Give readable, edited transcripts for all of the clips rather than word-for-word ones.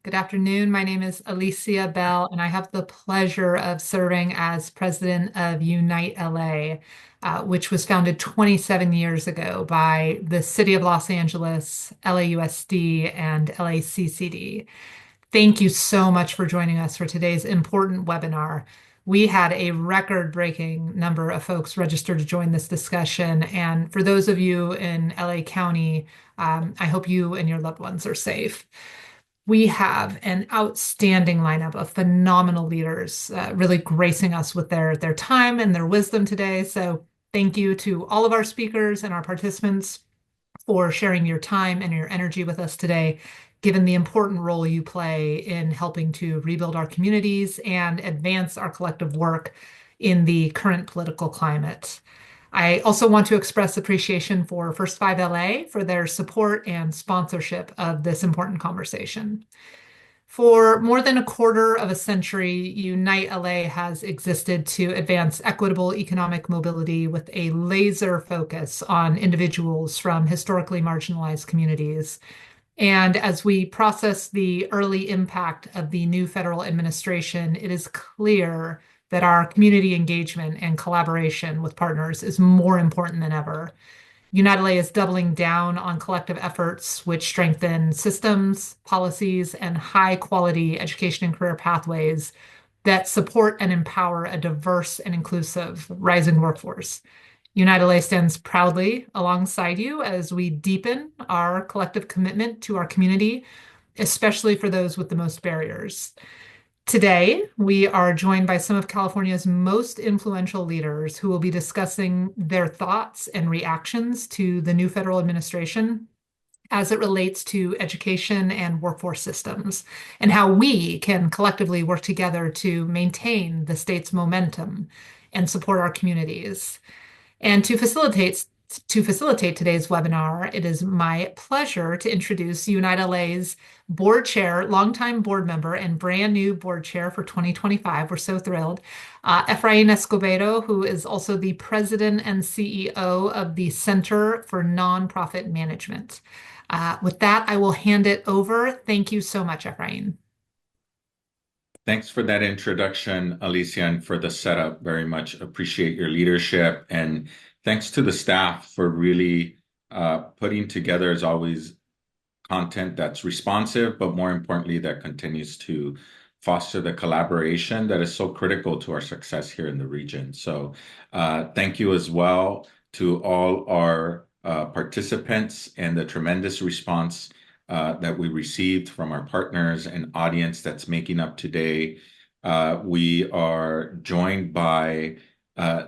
Good afternoon. My name is Alicia Bell, and I have the pleasure of serving as president of Unite LA, which was founded 27 years ago by the City of Los Angeles, LAUSD, and LACCD. Thank you so much for joining us for today's important webinar. We had a record-breaking number of folks registered to join this discussion, and for those of you in LA County, I hope you and your loved ones are safe. We have an outstanding lineup of phenomenal leaders really gracing us with their time and their wisdom today. So thank you to all of our speakers and our participants for sharing your time and your energy with us today, given the important role you play in helping to rebuild our communities and advance our collective work in the current political climate. I also want to express appreciation for First 5 LA for their support and sponsorship of this important conversation. For more than a quarter of a century, Unite LA has existed to advance equitable economic mobility with a laser focus on individuals from historically marginalized communities. And as we process the early impact of the new federal administration, it is clear that our community engagement and collaboration with partners is more important than ever. Unite LA is doubling down on collective efforts which strengthen systems, policies, and high-quality education and career pathways that support and empower a diverse and inclusive rising workforce. Unite LA stands proudly alongside you as we deepen our collective commitment to our community, especially for those with the most barriers. Today, we are joined by some of California's most influential leaders who will be discussing their thoughts and reactions to the new federal administration as it relates to education and workforce systems, and how we can collectively work together to maintain the state's momentum and support our communities. And to facilitate today's webinar, it is my pleasure to introduce Unite LA's board chair, longtime board member, and brand new board chair for 2025. We're so thrilled. Efrain Escobedo, who is also the president and CEO of the Center for Nonprofit Management. With that, I will hand it over. Thank you so much, Efrain. Thanks for that introduction, Alicia, and for the setup. Very much appreciate your leadership. And thanks to the staff for really putting together, as always, content that's responsive, but more importantly, that continues to foster the collaboration that is so critical to our success here in the region. So thank you as well to all our participants and the tremendous response that we received from our partners and audience that's making up today. We are joined by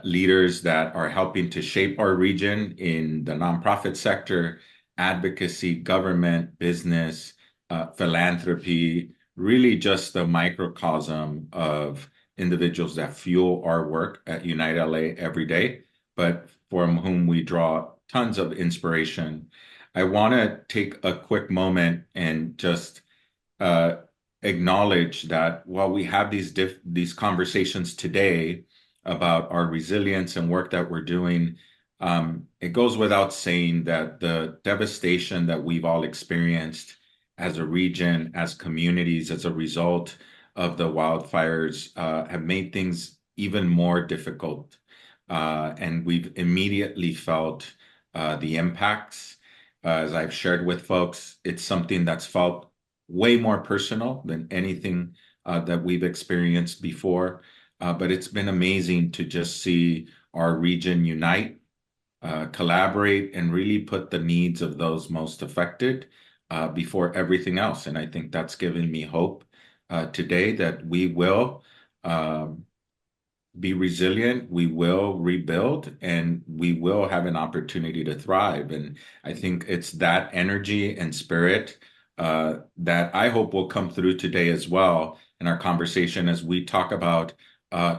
leaders that are helping to shape our region in the nonprofit sector, advocacy, government, business, philanthropy, really just the microcosm of individuals that fuel our work at Unite LA every day, but from whom we draw tons of inspiration. I want to take a quick moment and just acknowledge that while we have these conversations today about our resilience and work that we're doing, it goes without saying that the devastation that we've all experienced as a region, as communities, as a result of the wildfires have made things even more difficult. And we've immediately felt the impacts. As I've shared with folks, it's something that's felt way more personal than anything that we've experienced before. But it's been amazing to just see our region unite, collaborate, and really put the needs of those most affected before everything else. And I think that's given me hope today that we will be resilient, we will rebuild, and we will have an opportunity to thrive. And I think it's that energy and spirit that I hope will come through today as well in our conversation as we talk about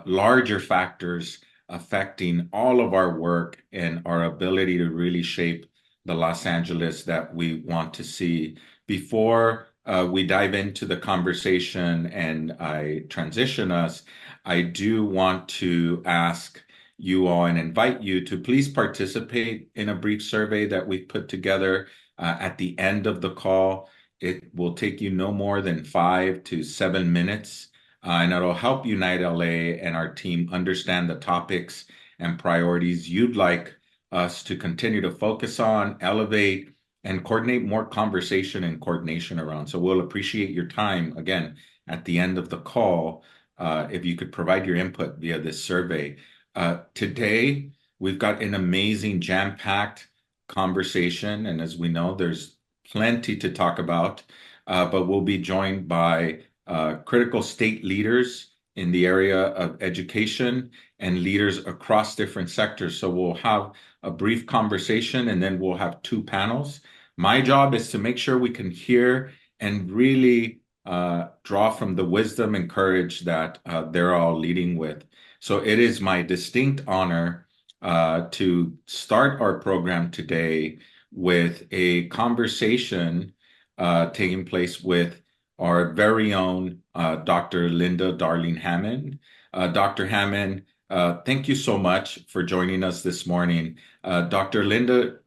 larger factors affecting all of our work and our ability to really shape the Los Angeles that we want to see. Before we dive into the conversation and I transition us, I do want to ask you all and invite you to please participate in a brief survey that we've put together at the end of the call. It will take you no more than 5 to 7 minutes, and it'll help Unite LA and our team understand the topics and priorities you'd like us to continue to focus on, elevate, and coordinate more conversation and coordination around. So we'll appreciate your time again at the end of the call, if you could provide your input via this survey. Today, we've got an amazing jam-packed conversation, and as we know, there's plenty to talk about, but we'll be joined by critical state leaders in the area of education and leaders across different sectors. So we'll have a brief conversation and then we'll have two panels. My job is to make sure we can hear and really draw from the wisdom and courage that they're all leading with. So it is my distinct honor to start our program today with a conversation taking place with our very own Dr. Linda Darling-Hammond. Dr. Hammond, thank you so much for joining us this morning. Dr. Linda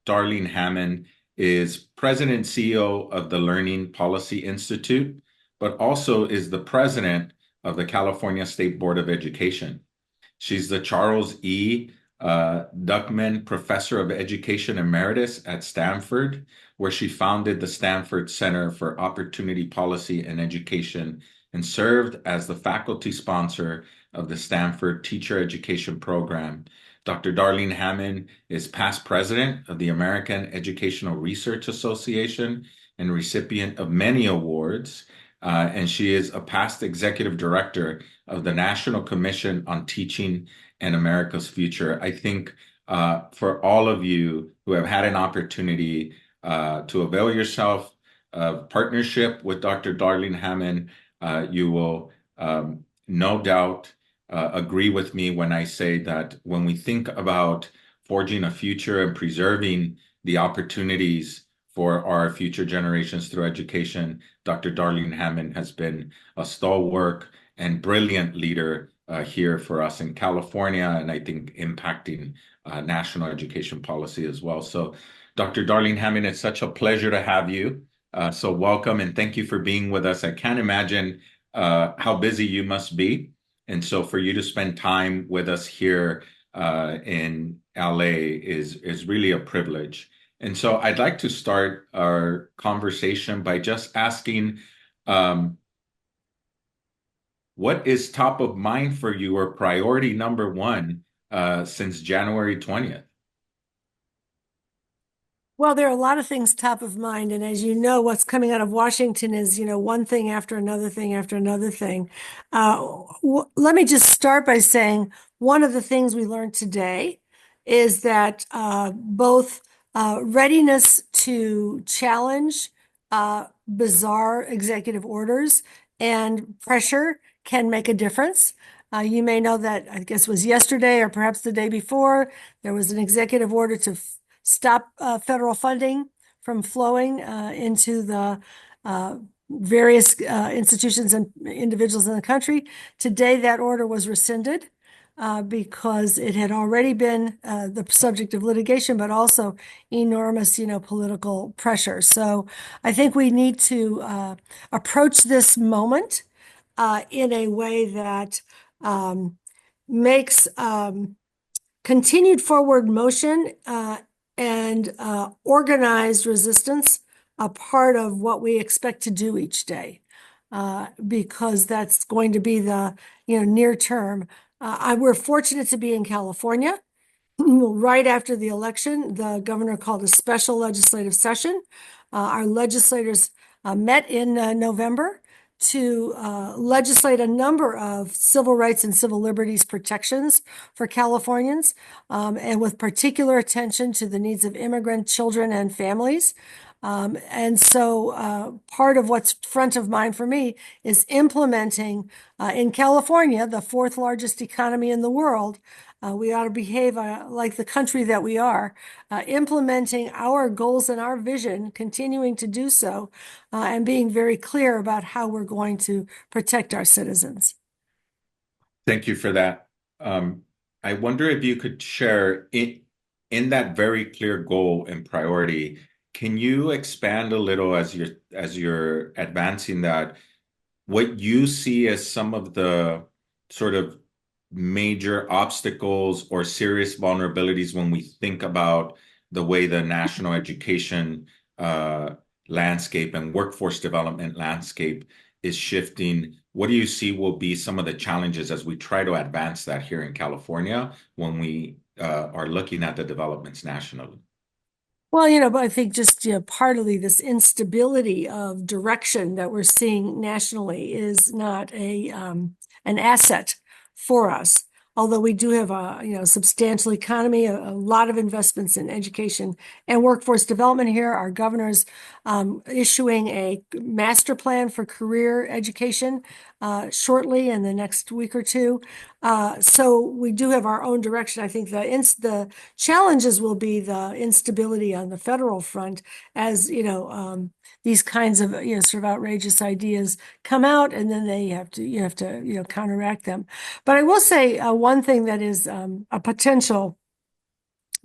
Darling-Hammond is President and CEO of the Learning Policy Institute, but also is the president of the California State Board of Education. She's the Charles E. Duckman Professor of Education Emeritus at Stanford, where she founded the Stanford Center for Opportunity Policy and Education and served as the faculty sponsor of the Stanford Teacher Education Program. Dr. Darling-Hammond is past president of the American Educational Research Association and recipient of many awards, and she is a past executive director of the National Commission on Teaching and America's Future. I think for all of you who have had an opportunity to avail yourself of partnership with Dr. Darling-Hammond, you will no doubt agree with me when I say that when we think about forging a future and preserving the opportunities for our future generations through education, Dr. Darling-Hammond has been a stalwart and brilliant leader here for us in California, and I think impacting national education policy as well. So, Dr. Darling-Hammond, it's such a pleasure to have you. So welcome and thank you for being with us. I can't imagine how busy you must be. And so for you to spend time with us here in LA is really a privilege. And so I'd like to start our conversation by just asking, what is top of mind for you or priority number one since January 20th? Well, there are a lot of things top of mind. And as you know, what's coming out of Washington is, one thing after another thing after another thing. Let me just start by saying one of the things we learned today is that both readiness to challenge bizarre executive orders and pressure can make a difference. You may know that, I guess it was yesterday or perhaps the day before, there was an executive order to stop federal funding from flowing into the various institutions and individuals in the country. Today, that order was rescinded because it had already been the subject of litigation, but also enormous, political pressure. So I think we need to approach this moment in a way that makes continued forward motion and organized resistance a part of what we expect to do each day, because that's going to be the near term. We're fortunate to be in California. Right after the election, the governor called a special legislative session. Our legislators met in November to legislate a number of civil rights and civil liberties protections for Californians, and with particular attention to the needs of immigrant children and families. And so part of what's front of mind for me is implementing in California, the fourth largest economy in the world. We ought to behave like the country that we are, implementing our goals and our vision, continuing to do so, and being very clear about how we're going to protect our citizens. Thank you for that. I wonder if you could share in that very clear goal and priority, Can you expand a little as you're advancing that, what you see as some of the sort of major obstacles or serious vulnerabilities when we think about the way the national education uh, landscape and workforce development landscape is shifting? What do you see will be some of the challenges as we try to advance that here in California when we are looking at the developments nationally? Well, but I think just, partly this instability of direction that we're seeing nationally is not an asset for us. Although we do have a, substantial economy, a lot of investments in education and workforce development here. Our governor's issuing a master plan for career education shortly in the next week or two. So we do have our own direction. I think the challenges will be the instability on the federal front as, these kinds of, sort of outrageous ideas come out, and then you have to, counteract them. But I will say one thing that is a potential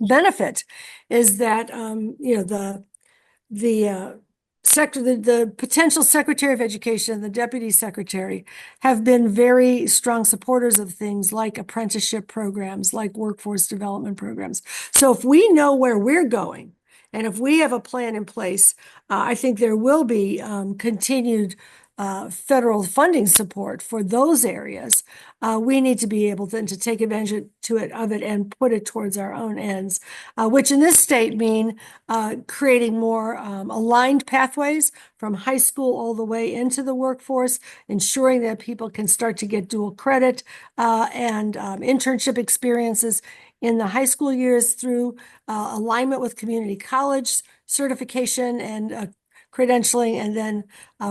benefit is that, the the potential Secretary of Education and the Deputy Secretary have been very strong supporters of things like apprenticeship programs, like workforce development programs. So if we know where we're going, and if we have a plan in place, I think there will be continued federal funding support for those areas. We need to be able to take advantage of it and put it towards our own ends, which in this state mean creating more aligned pathways from high school all the way into the workforce, ensuring that people can start to get dual credit and internship experiences in the high school years through alignment with community college certification and credentialing, and then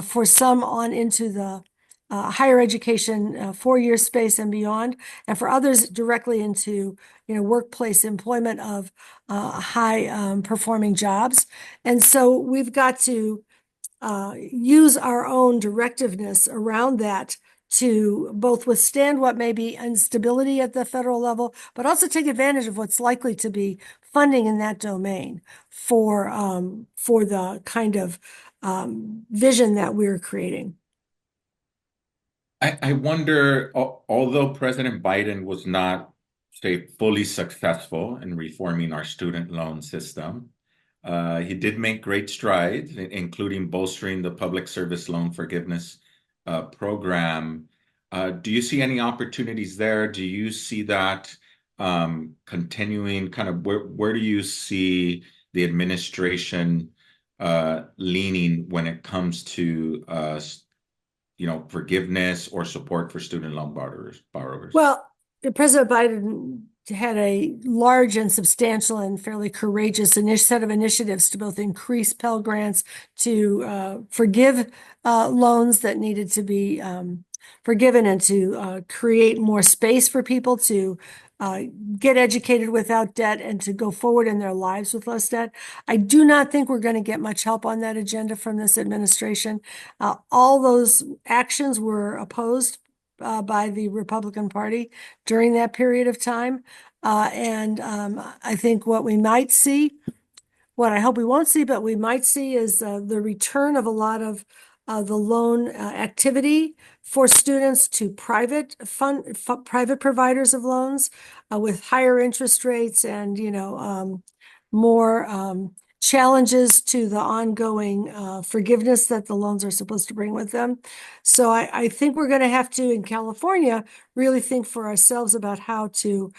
for some on into the higher education 4-year space and beyond, and for others directly into workplace employment of high performing jobs. And so we've got to use our own directiveness around that to both withstand what may be instability at the federal level, but also take advantage of what's likely to be funding in that domain for the kind of vision that we're creating. I wonder, although President Biden was not, say, fully successful in reforming our student loan system, he did make great strides, including bolstering the public service loan forgiveness program. Do you see any opportunities there? Do you see that continuing? Kind of where do you see the administration leaning when it comes to forgiveness or support for student loan borrowers? Well, President Biden had a large and substantial and fairly courageous set of initiatives to both increase Pell Grants, to forgive loans that needed to be forgiven, and to create more space for people to get educated without debt and to go forward in their lives with less debt. I do not think we're going to get much help on that agenda from this administration. All those actions were opposed by the Republican Party during that period of time. And I think what we might see, what I hope we won't see, but we might see, is the return of a lot of the loan activity for students to private providers of loans with higher interest rates and more challenges to the ongoing forgiveness that the loans are supposed to bring with them. So I think we're going to have to, in California, really think for ourselves about how to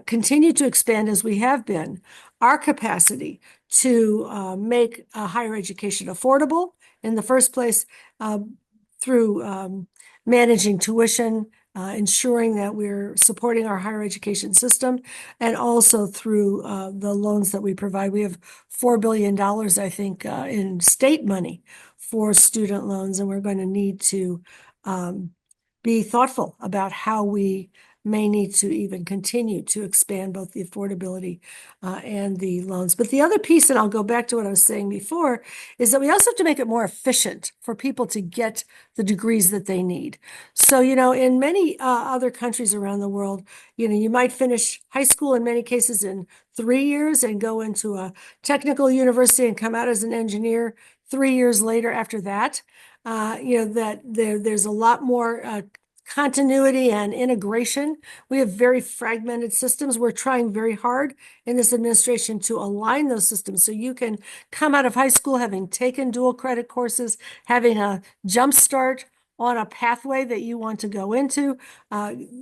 continue to expand, as we have been, our capacity to make higher education affordable in the first place, through managing tuition, ensuring that we're supporting our higher education system, and also through the loans that we provide. We have $4 billion, I think, in state money for student loans, and we're going to need to be thoughtful about how we may need to even continue to expand both the affordability and the loans. But the other piece, and I'll go back to what I was saying before, is that we also have to make it more efficient for people to get the degrees that they need. So, in many other countries around the world, you might finish high school in many cases in 3 years and go into a technical university and come out as an engineer 3 years later after that. That there's a lot more continuity and integration. We have very fragmented systems. We're trying very hard in this administration to align those systems so you can come out of high school having taken dual credit courses, having a jump start on a pathway that you want to go into,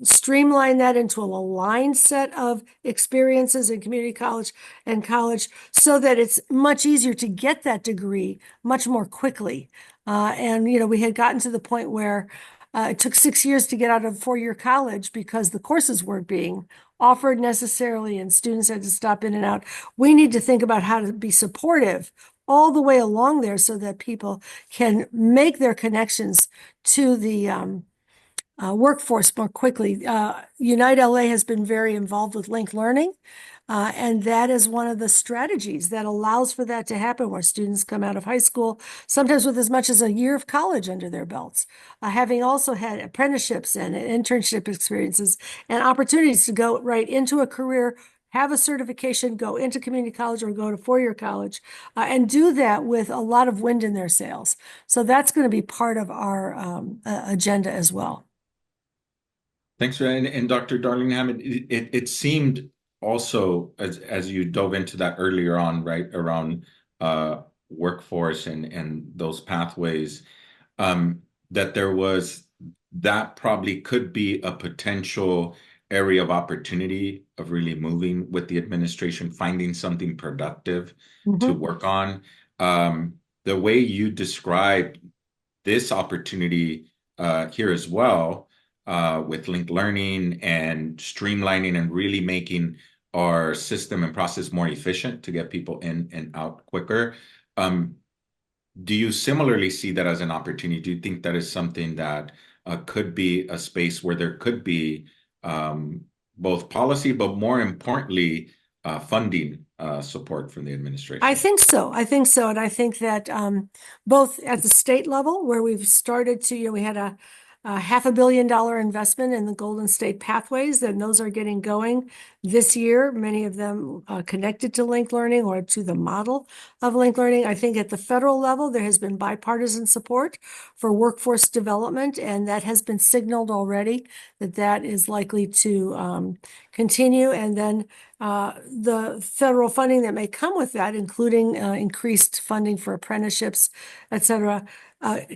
streamline that into an aligned set of experiences in community college and college so that it's much easier to get that degree much more quickly. And we had gotten to the point where it took 6 years to get out of four-year college because the courses weren't being offered necessarily and students had to stop in and out. We need to think about how to be supportive all the way along there so that people can make their connections to the workforce more quickly. Unite LA has been very involved with linked learning. And that is one of the strategies that allows for that to happen, where students come out of high school, sometimes with as much as a year of college under their belts, having also had apprenticeships and internship experiences and opportunities to go right into a career, have a certification, go into community college or go to four-year college, and do that with a lot of wind in their sails. So that's going to be part of our agenda as well. Thanks, and Dr. Darling-Hammond, it seemed also as you dove into that earlier on, right, around workforce and those pathways, that that probably could be a potential area of opportunity of really moving with the administration, finding something productive to work on. The way you described this opportunity here as well, with linked learning and streamlining and really making our system and process more efficient to get people in and out quicker. Do you similarly see that as an opportunity? Do you think that is something that could be a space where there could be both policy, but more importantly, funding support from the administration? I think so. And I think that both at the state level, where we've started to, we had a $500 million investment in the Golden State Pathways, and those are getting going this year, many of them connected to linked learning or to the model of linked learning. I think at the federal level, there has been bipartisan support for workforce development, and that has been signaled already that is likely to continue. And then the federal funding that may come with that, including increased funding for apprenticeships, et cetera,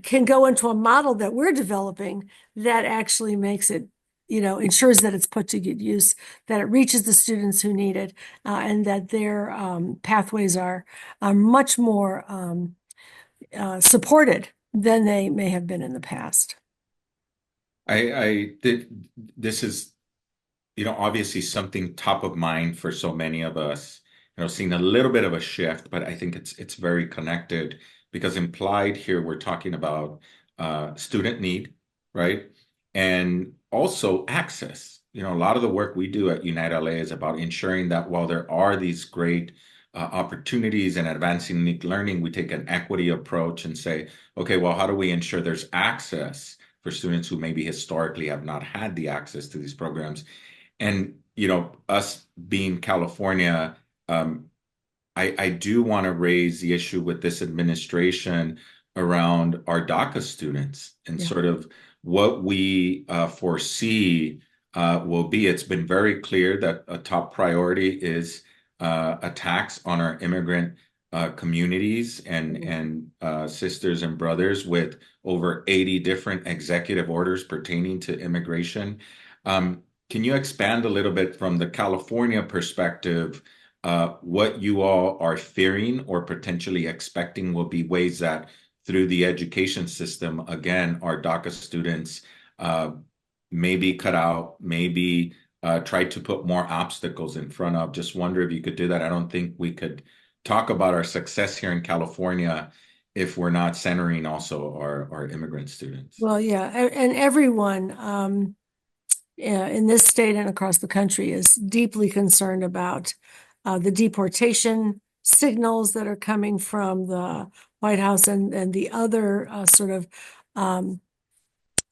can go into a model that we're developing that actually makes it, ensures that it's put to good use, that it reaches the students who need it, and that their pathways are much more supported than they may have been in the past. This is, obviously something top of mind for so many of us, seeing a little bit of a shift, but I think it's very connected, because implied here, we're talking about student need, right? And also access. A lot of the work we do at Unite LA is about ensuring that while there are these great opportunities and advancing linked learning, we take an equity approach and say, okay, well, how do we ensure there's access for students who maybe historically have not had the access to these programs? And, us being California, I do want to raise the issue with this administration around our DACA students and sort of what we foresee will be. It's been very clear that a top priority is attacks on our immigrant communities and sisters and brothers, with over 80 different executive orders pertaining to immigration. Can you expand a little bit from the California perspective, what you all are fearing or potentially expecting will be ways that through the education system, again, our DACA students may be cut out, maybe try to put more obstacles in front of? Just wonder if you could do that. I don't think we could talk about our success here in California if we're not centering also our immigrant students. Well, yeah, and everyone in this state and across the country is deeply concerned about the deportation signals that are coming from the White House and the other sort of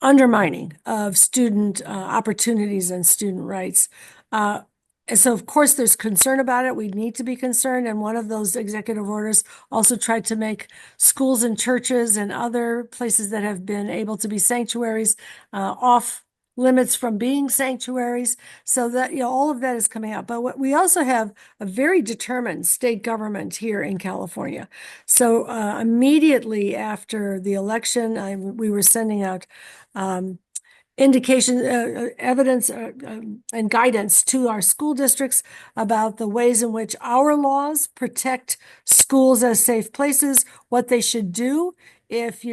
undermining of student opportunities and student rights. And so, of course, there's concern about it. We need to be concerned. And one of those executive orders also tried to make schools and churches and other places that have been able to be sanctuaries off limits from being sanctuaries. So that, all of that is coming out. But we also have a very determined state government here in California. So immediately after the election, we were sending out indication, evidence, and guidance to our school districts about the ways in which our laws protect schools as safe places, what they should do if,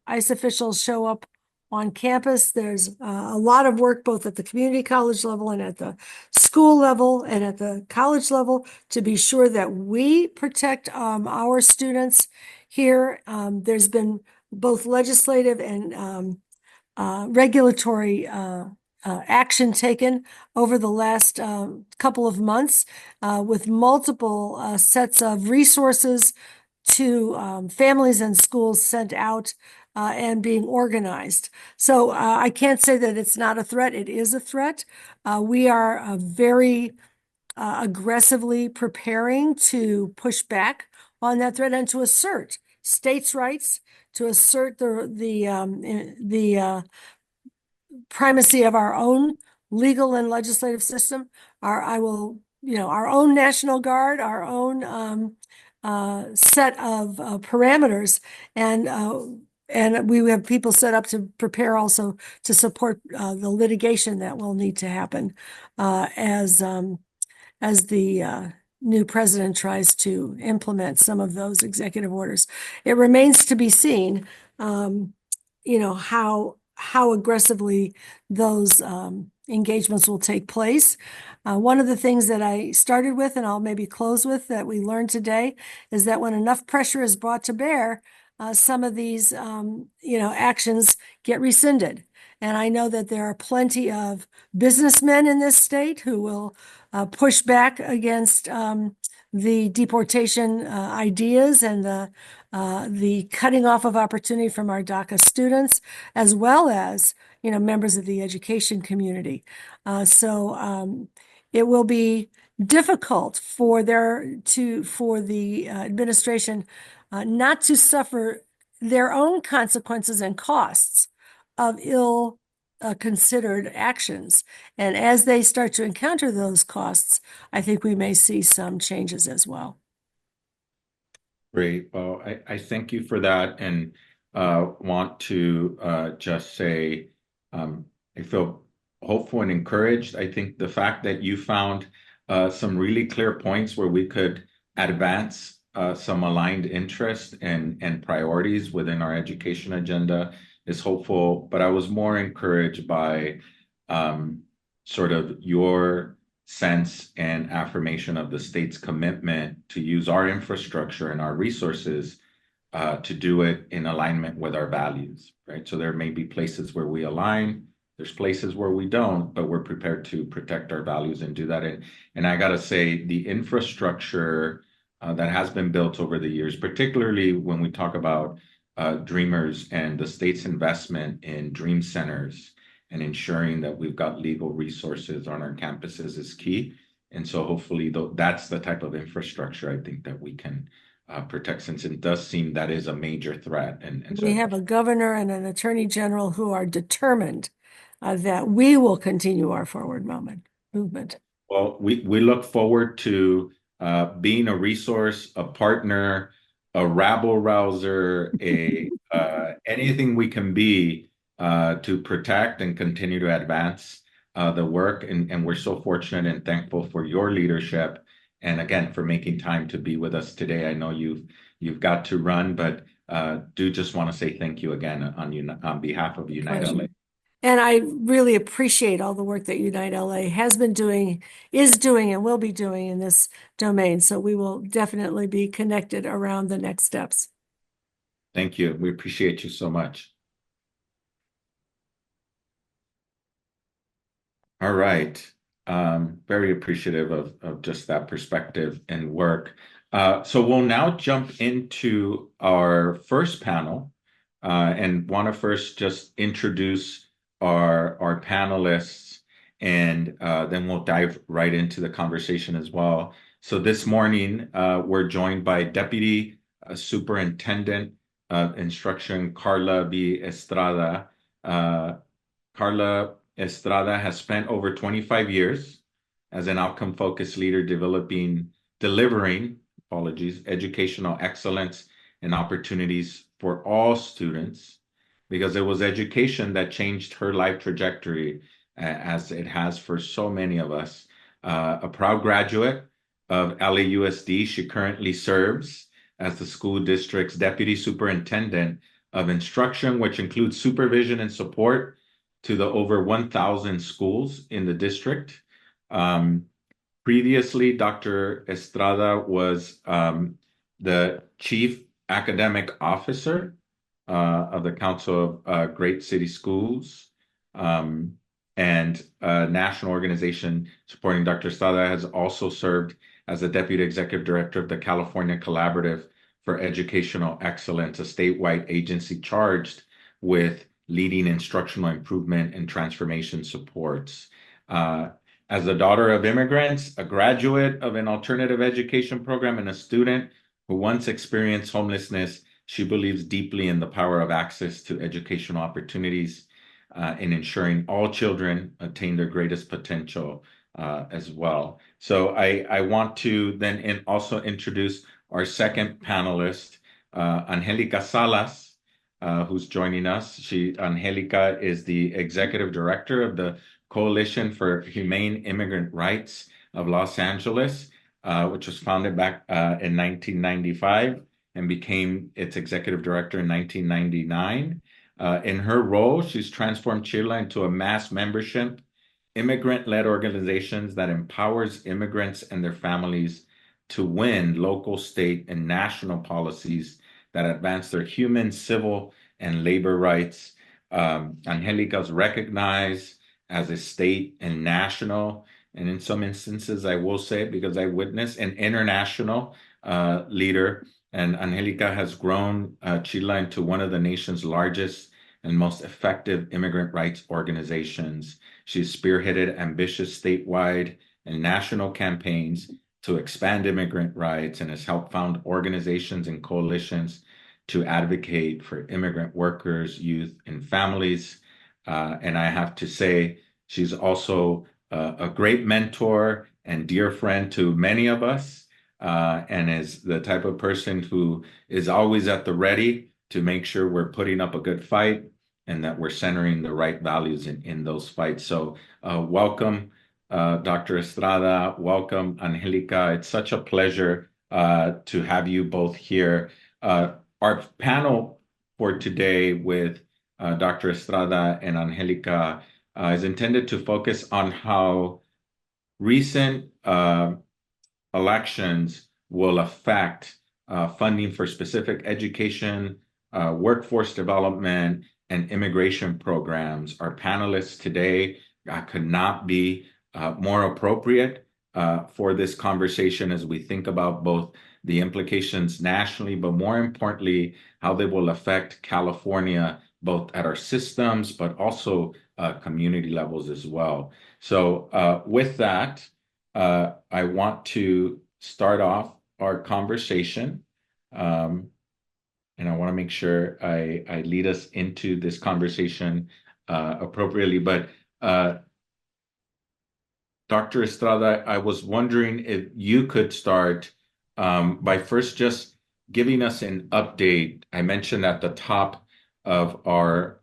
ICE officials show up on campus. There's a lot of work both at the community college level and at the school level and at the college level to be sure that we protect our students here. There's been both legislative and regulatory action taken over the last couple of months with multiple sets of resources to families and schools sent out and being organized. So I can't say that it's not a threat. It is a threat. We are very aggressively preparing to push back on that threat and to assert states' rights, to assert the primacy of our own legal and legislative system. Our own National Guard, our own set of parameters, and we have people set up to prepare also to support the litigation that will need to happen as the new president tries to implement some of those executive orders. It remains to be seen, how aggressively those engagements will take place. One of the things that I started with, and I'll maybe close with, that we learned today, is that when enough pressure is brought to bear, some of these, actions get rescinded. And I know that there are plenty of businessmen in this state who will push back against the deportation ideas and the cutting off of opportunity from our DACA students, as well as members of the education community. So it will be difficult for the administration not to suffer their own consequences and costs of ill considered actions. And as they start to encounter those costs, I think we may see some changes as well. Great. Well, I thank you for that, and want to just say I feel hopeful and encouraged. I think the fact that you found some really clear points where we could advance some aligned interests and priorities within our education agenda is hopeful. But I was more encouraged by sort of your sense and affirmation of the state's commitment to use our infrastructure and our resources to do it in alignment with our values, right? So there may be places where we align, there's places where we don't, but we're prepared to protect our values and do that. And I gotta say, the infrastructure that has been built over the years, particularly when we talk about Dreamers and the state's investment in dream centers and ensuring that we've got legal resources on our campuses is key. And so hopefully that's the type of infrastructure I think that we can protect, since it does seem that is a major threat. And so we have a governor and an attorney general who are determined that we will continue our forward movement. Well, we look forward to being a resource, a partner, a rabble rouser, anything we can be to protect and continue to advance the work. And we're so fortunate and thankful for your leadership. And again, for making time to be with us today. I know you've got to run, but do just want to say thank you again on behalf of Unite LA. And I really appreciate all the work that Unite LA has been doing, is doing, and will be doing in this domain. So we will definitely be connected around the next steps. Thank you. We appreciate you so much. All right. Very appreciative of just that perspective and work. So we'll now jump into our first panel, and want to first just introduce our panelists, and then we'll dive right into the conversation as well. So this morning, we're joined by Deputy Superintendent of Instruction, Karla B. Estrada. Karla Estrada has spent over 25 years as an outcome-focused leader delivering, educational excellence and opportunities for all students, because it was education that changed her life trajectory, as it has for so many of us. A proud graduate of LAUSD, she currently serves as the school district's Deputy Superintendent of Instruction, which includes supervision and support to the over 1,000 schools in the district. Previously, Dr. Estrada was the Chief Academic Officer of the Council of Great City Schools, and a national organization supporting Dr. Estrada has also served as the Deputy Executive Director of the California Collaborative for Educational Excellence, a statewide agency charged with leading instructional improvement and transformation supports. As a daughter of immigrants, a graduate of an alternative education program, and a student who once experienced homelessness, she believes deeply in the power of access to educational opportunities, in ensuring all children attain their greatest potential as well. So I want to then also introduce our second panelist, Angelica Salas, who's joining us. Angelica is the Executive Director of the Coalition for Humane Immigrant Rights of Los Angeles, which was founded back in 1995 and became its Executive Director in 1999. In her role, she's transformed CHIRLA into a mass membership, immigrant-led organizations that empowers immigrants and their families to win local, state, and national policies that advance their human, civil, and labor rights. Angelica is recognized as a state and national, and in some instances, I will say, because I witnessed, an international leader. And Angelica has grown CHIRLA into one of the nation's largest and most effective immigrant rights organizations. She's spearheaded ambitious statewide and national campaigns to expand immigrant rights, and has helped found organizations and coalitions to advocate for immigrant workers, youth, and families. And I have to say, she's also a great mentor and dear friend to many of us, and is the type of person who is always at the ready to make sure we're putting up a good fight and that we're centering the right values in those fights. So welcome, Dr. Estrada. Welcome, Angelica. It's such a pleasure to have you both here. Our panel for today with Dr. Estrada and Angelica is intended to focus on how recent elections will affect funding for specific education, workforce development, and immigration programs. Our panelists today could not be more appropriate for this conversation as we think about both the implications nationally, but more importantly, how they will affect California, both at our systems, but also community levels as well. So with that, I want to start off our conversation. And I want to make sure I lead us into this conversation appropriately. But Dr. Estrada, I was wondering if you could start by first just giving us an update. I mentioned at the top of our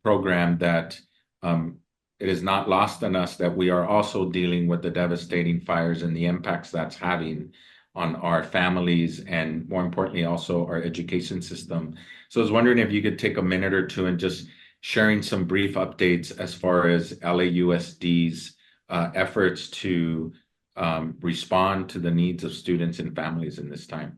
program that it is not lost on us that we are also dealing with the devastating fires and the impacts that's having on our families, and more importantly, also our education system. So I was wondering if you could take a minute or two and just sharing some brief updates as far as LAUSD's efforts to respond to the needs of students and families in this time.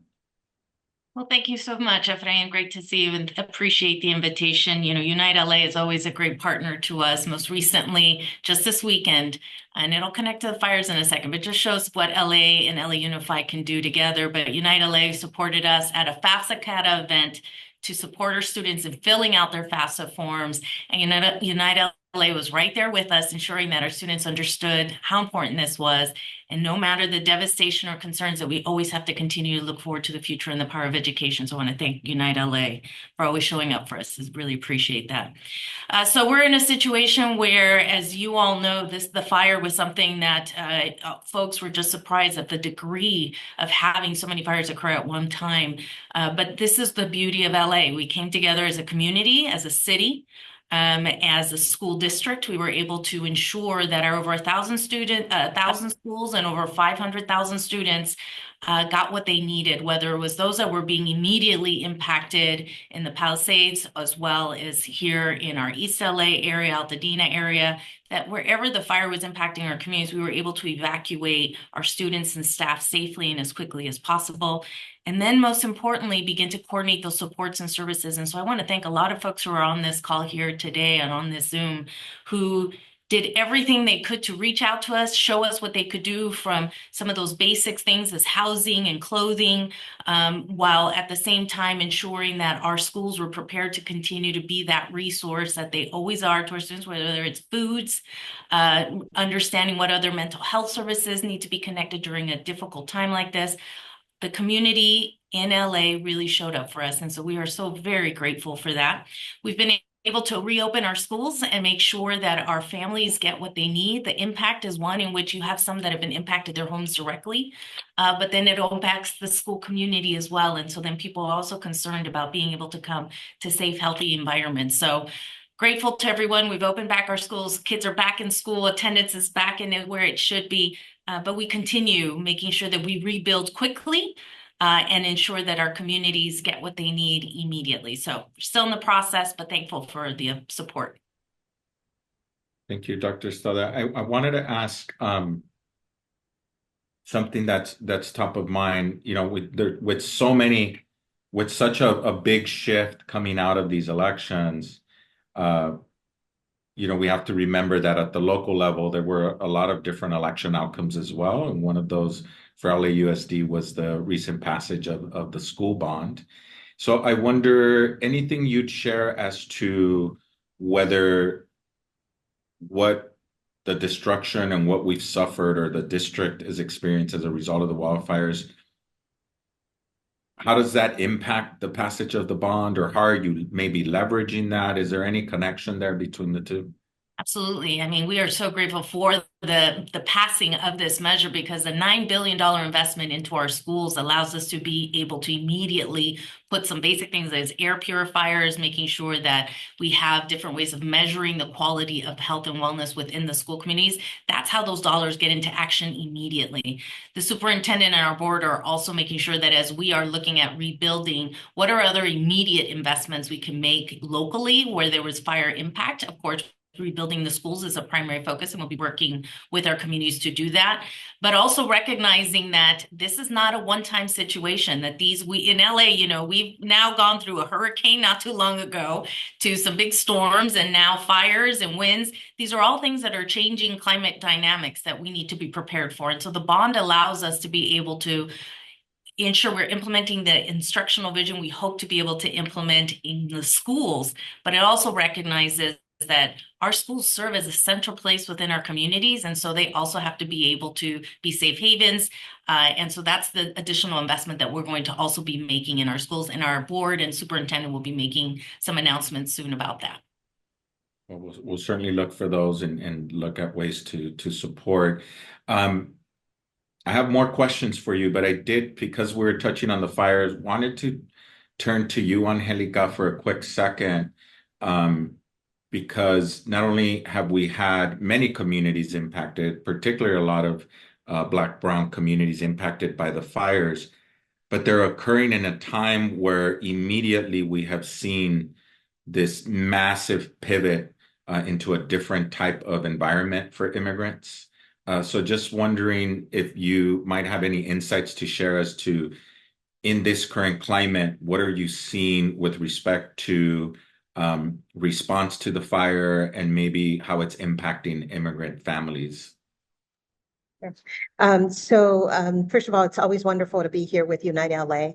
Well, thank you so much, Efrain. Great to see you and appreciate the invitation. You know, Unite LA is always a great partner to us, most recently just this weekend. And it'll connect to the fires in a second, but just shows what LA and LA Unified can do together. But Unite LA supported us at a FAFSA CATA event to support our students in filling out their FAFSA forms. And Unite LA was right there with us, ensuring that our students understood how important this was. And no matter the devastation or concerns, that we always have to continue to look forward to the future and the power of education. So I want to thank Unite LA for always showing up for us. I really appreciate that. So we're in a situation where, as you all know, the fire was something that folks were just surprised at the degree of having so many fires occur at one time. But this is the beauty of LA. We came together as a community, as a city. As a school district, we were able to ensure that our over 1,000 schools and over 500,000 students got what they needed, whether it was those that were being immediately impacted in the Palisades, as well as here in our East LA area, Altadena area, that wherever the fire was impacting our communities, we were able to evacuate our students and staff safely and as quickly as possible. And then most importantly, begin to coordinate those supports and services. And so I want to thank a lot of folks who are on this call here today and on this Zoom who did everything they could to reach out to us, show us what they could do, from some of those basic things as housing and clothing, while at the same time ensuring that our schools were prepared to continue to be that resource that they always are to our students, whether it's foods, understanding what other mental health services need to be connected during a difficult time like this. The community in LA really showed up for us. And so we are so very grateful for that. We've been able to reopen our schools and make sure that our families get what they need. The impact is one in which you have some that have been impacted their homes directly, but then it impacts the school community as well. And so then people are also concerned about being able to come to safe, healthy environments. So grateful to everyone. We've opened back our schools. Kids are back in school. Attendance is back in where it should be. But we continue making sure that we rebuild quickly and ensure that our communities get what they need immediately. So we're still in the process, but thankful for the support. Thank you, Dr. Estrada. I wanted to ask something that's top of mind. You know, with such a big shift coming out of these elections, you know, we have to remember that at the local level, there were a lot of different election outcomes as well. And one of those for LAUSD was the recent passage of the school bond. So I wonder, anything you'd share as to whether what the destruction and what we've suffered or the district is experienced as a result of the wildfires, how does that impact the passage of the bond, or how are you maybe leveraging that? Is there any connection there between the two? Absolutely. I mean, we are so grateful for the passing of this measure, because the $9 billion investment into our schools allows us to be able to immediately put some basic things as air purifiers, making sure that we have different ways of measuring the quality of health and wellness within the school communities. That's how those dollars get into action immediately. The superintendent and our board are also making sure that as we are looking at rebuilding, what are other immediate investments we can make locally where there was fire impact? Of course, rebuilding the schools is a primary focus, and we'll be working with our communities to do that. But also recognizing that this is not a one-time situation, that we in LA, you know, we've now gone through a hurricane not too long ago to some big storms and now fires and winds. These are all things that are changing climate dynamics that we need to be prepared for. And so the bond allows us to be able to ensure we're implementing the instructional vision we hope to be able to implement in the schools, but it also recognizes that our schools serve as a central place within our communities. And so they also have to be able to be safe havens. And so that's the additional investment that we're going to also be making in our schools, and our board and superintendent will be making some announcements soon about that. Well, we'll certainly look for those and look at ways to support. I have more questions for you, but I did, because we're touching on the fires, wanted to turn to you, Angelica, for a quick second. Because not only have we had many communities impacted, particularly a lot of Black, Brown communities impacted by the fires, but they're occurring in a time where immediately we have seen this massive pivot into a different type of environment for immigrants. So just wondering if you might have any insights to share as to in this current climate, what are you seeing with respect to response to the fire and maybe how it's impacting immigrant families? First of all, it's always wonderful to be here with Unite LA.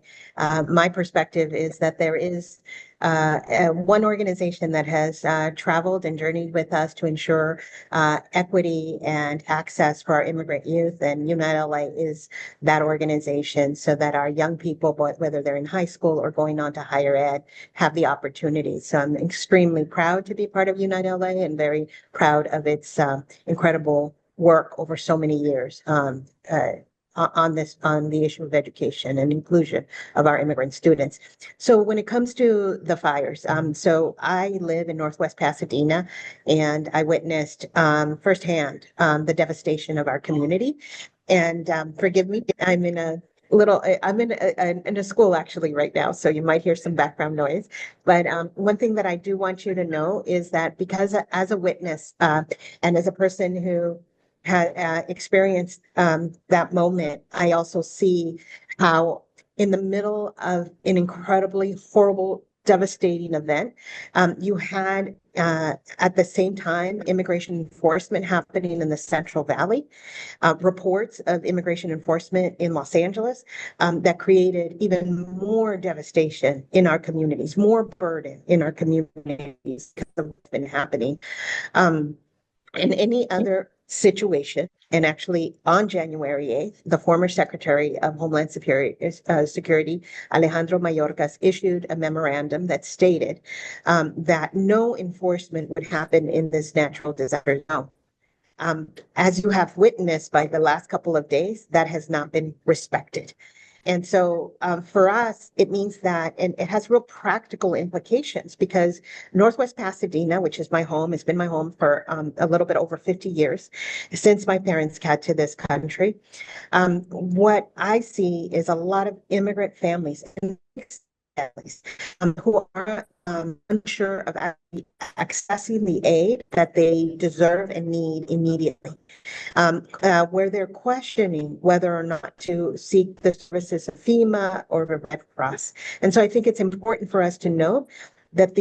My perspective is that there is one organization that has traveled and journeyed with us to ensure equity and access for our immigrant youth, and Unite LA is that organization so that our young people, whether they're in high school or going on to higher ed, have the opportunity. So I'm extremely proud to be part of Unite LA and very proud of its incredible work over so many years on the issue of education and inclusion of our immigrant students. So when it comes to the fires, so I live in Northwest Pasadena, and I witnessed firsthand the devastation of our community. And forgive me, I'm in a school actually right now, so you might hear some background noise. But one thing that I do want you to know is that because as a witness and as a person who had experienced that moment, I also see how in the middle of an incredibly horrible, devastating event, you had at the same time immigration enforcement happening in the Central Valley, reports of immigration enforcement in Los Angeles that created even more devastation in our communities, more burden in our communities because of what's been happening. In any other situation, and actually on January 8th, the former Secretary of Homeland Security, Alejandro Mayorkas, issued a memorandum that stated that no enforcement would happen in this natural disaster zone. As you have witnessed by the last couple of days, that has not been respected. And so for us, it means that, and it has real practical implications because Northwest Pasadena, which is my home, has been my home for a little bit over 50 years since my parents got to this country. What I see is a lot of immigrant families and families who are unsure of accessing the aid that they deserve and need immediately. Where they're questioning whether or not to seek the services of FEMA or the Red Cross. And so I think it's important for us to note that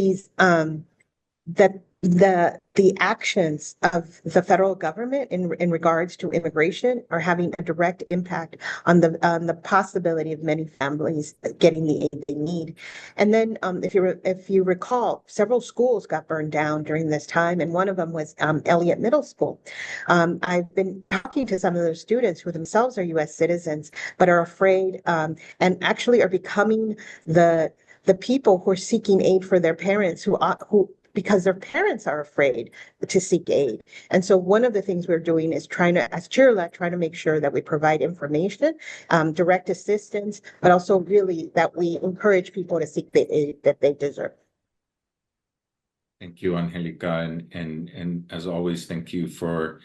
the actions of the federal government in regards to immigration are having a direct impact on the possibility of many families getting the aid they need. And then if you recall, several schools got burned down during this time, and one of them was Elliott Middle School. I've been talking to some of those students who themselves are U.S. citizens, but are afraid and actually are becoming the people who are seeking aid for their parents who because their parents are afraid to seek aid. And so one of the things we're doing is as CHIRLA, trying to make sure that we provide information, direct assistance, but also really that we encourage people to seek the aid that they deserve. Thank you, Angelica. And as always, thank you for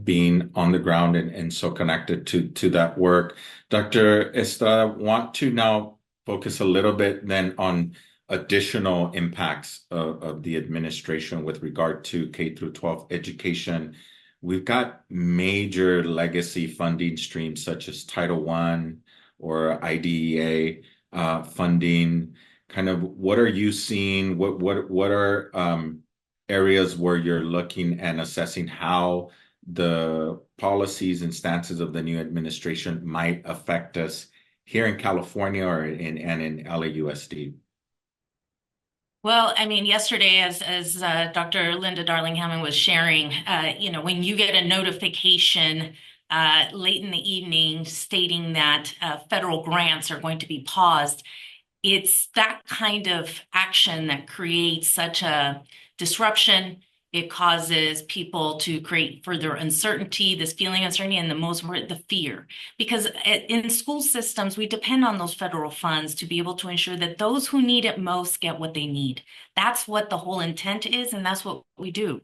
being on the ground and so connected to that work. Dr. Estrada, want to now focus a little bit then on additional impacts of the administration with regard to K through 12 education. We've got major legacy funding streams such as Title I or IDEA funding. Kind of what are you seeing? What are areas where you're looking and assessing how the policies and stances of the new administration might affect us here in California and in LAUSD? Well, I mean, yesterday, as Dr. Linda Darling-Hammond was sharing, when you get a notification late in the evening stating that federal grants are going to be paused, it's that kind of action that creates such a disruption. It causes people to create further uncertainty, this feeling of uncertainty, and the fear. Because in school systems, we depend on those federal funds to be able to ensure that those who need it most get what they need. That's what the whole intent is, and that's what we do.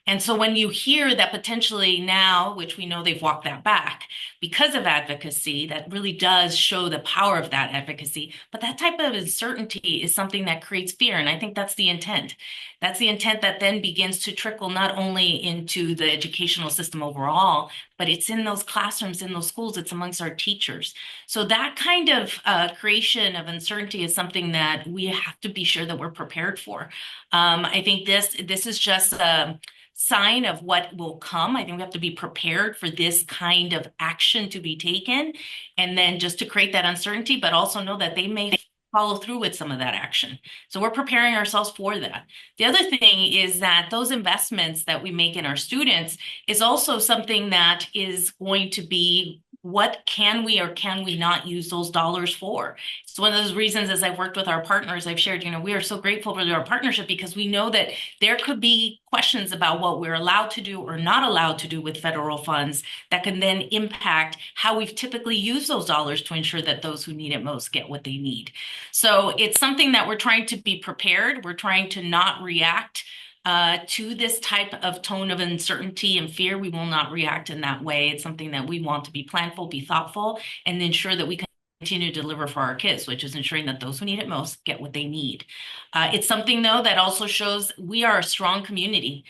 And so when you hear that potentially now, which we know they've walked that back because of advocacy, that really does show the power of that advocacy. But that type of uncertainty is something that creates fear. And I think that's the intent. That's the intent that then begins to trickle not only into the educational system overall, but it's in those classrooms, in those schools, it's amongst our teachers. So that kind of creation of uncertainty is something that we have to be sure that we're prepared for. I think this is just a sign of what will come. I think we have to be prepared for this kind of action to be taken, and then just to create that uncertainty, but also know that they may follow through with some of that action. So we're preparing ourselves for that. The other thing is that those investments that we make in our students is also something that is going to be what can we or can we not use those dollars for? It's one of those reasons, as I've worked with our partners, I've shared, we are so grateful for our partnership because we know that there could be questions about what we're allowed to do or not allowed to do with federal funds that can then impact how we've typically used those dollars to ensure that those who need it most get what they need. So it's something that we're trying to be prepared. We're trying to not react to this type of tone of uncertainty and fear. We will not react in that way. It's something that we want to be planful, be thoughtful, and ensure that we continue to deliver for our kids, which is ensuring that those who need it most get what they need. It's something, though, that also shows we are a strong community.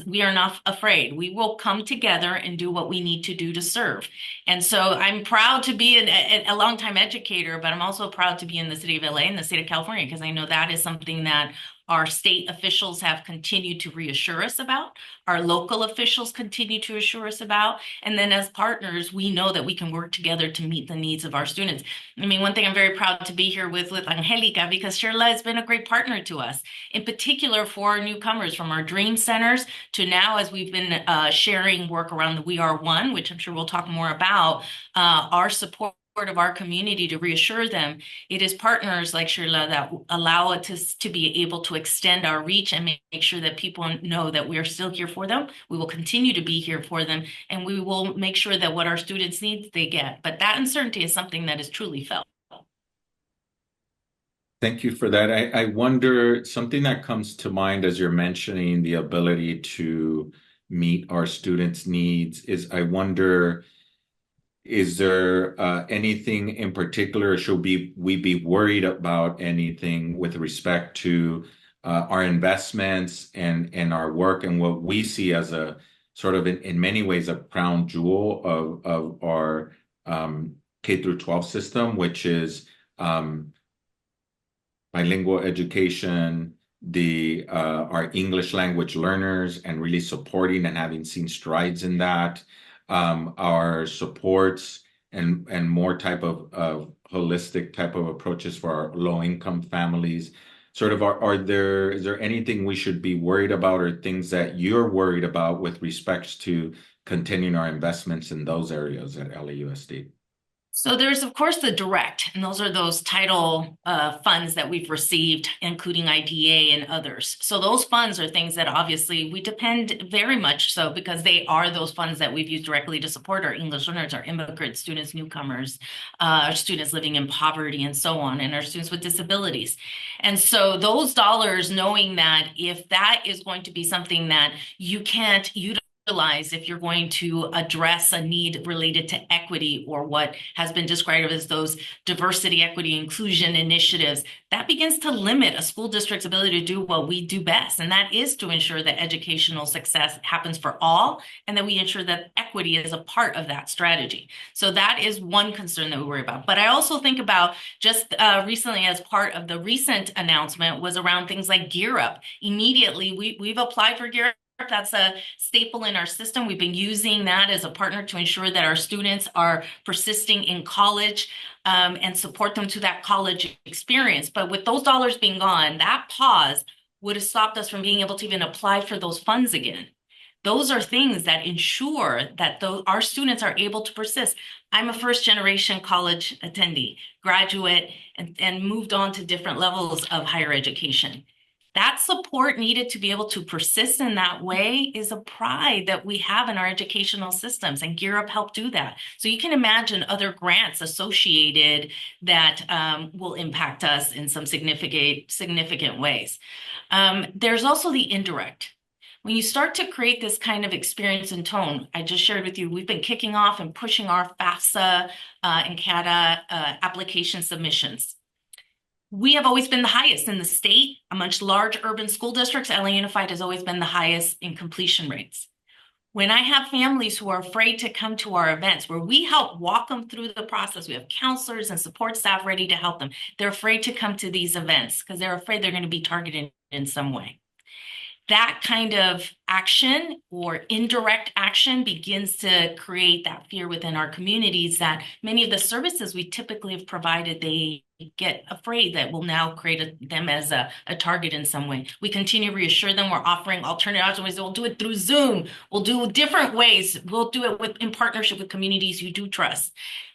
We are not afraid. We will come together and do what we need to do to serve. And so I'm proud to be a longtime educator, but I'm also proud to be in the city of LA and the state of California, because I know that is something that our state officials have continued to reassure us about, our local officials continue to assure us about, and then as partners, we know that we can work together to meet the needs of our students. I mean, one thing I'm very proud to be here with Angelica, because CHIRLA has been a great partner to us, in particular for our newcomers, from our dream centers to now, as we've been sharing work around the We Are One, which I'm sure we'll talk more about, our support of our community to reassure them. It is partners like CHIRLA that allow us to be able to extend our reach and make sure that people know that we are still here for them. We will continue to be here for them, and we will make sure that what our students need, they get. But that uncertainty is something that is truly felt. Thank you for that. I wonder, something that comes to mind as you're mentioning the ability to meet our students' needs is, I wonder, is there anything in particular, or should we be worried about anything with respect to our investments and our work and what we see as a sort of, in many ways, a crown jewel of our K through 12 system, which is bilingual education, our English language learners, and really supporting and having seen strides in that. Our supports and more type of holistic type of approaches for our low-income families. Sort of, is there anything we should be worried about, or things that you're worried about with respect to continuing our investments in those areas at LAUSD? So there's, of course, the direct, and those are those title funds that we've received, including IDA and others. So those funds are things that obviously we depend very much so, because they are those funds that we've used directly to support our English learners, our immigrant students, newcomers, our students living in poverty and so on, and our students with disabilities. And so those dollars, knowing that if that is going to be something that you can't utilize if you're going to address a need related to equity, or what has been described as those diversity, equity, inclusion initiatives, that begins to limit a school district's ability to do what we do best. And that is to ensure that educational success happens for all, and that we ensure that equity is a part of that strategy. So that is one concern that we worry about. But I also think about, just recently, as part of the recent announcement, was around things like Gear Up. Immediately, we've applied for Gear Up. That's a staple in our system. We've been using that as a partner to ensure that our students are persisting in college and support them to that college experience. But with those dollars being gone, that pause would have stopped us from being able to even apply for those funds again. Those are things that ensure that our students are able to persist. I'm a first-generation college attendee, graduate, and moved on to different levels of higher education. That support needed to be able to persist in that way is a pride that we have in our educational systems, and Gear Up helped do that. So you can imagine other grants associated that will impact us in some significant ways. There's also the indirect. When you start to create this kind of experience and tone, I just shared with you, we've been kicking off and pushing our FAFSA and CATA application submissions. We have always been the highest in the state. Amongst large urban school districts, LA Unified has always been the highest in completion rates. When I have families who are afraid to come to our events, where we help walk them through the process, we have counselors and support staff ready to help them. They're afraid to come to these events because they're afraid they're going to be targeted in some way. That kind of action or indirect action begins to create that fear within our communities that many of the services we typically have provided, they get afraid that we'll now create them as a target in some way. We continue to reassure them we're offering alternative options. We'll do it through Zoom. We'll do different ways. We'll do it in partnership with communities you do trust.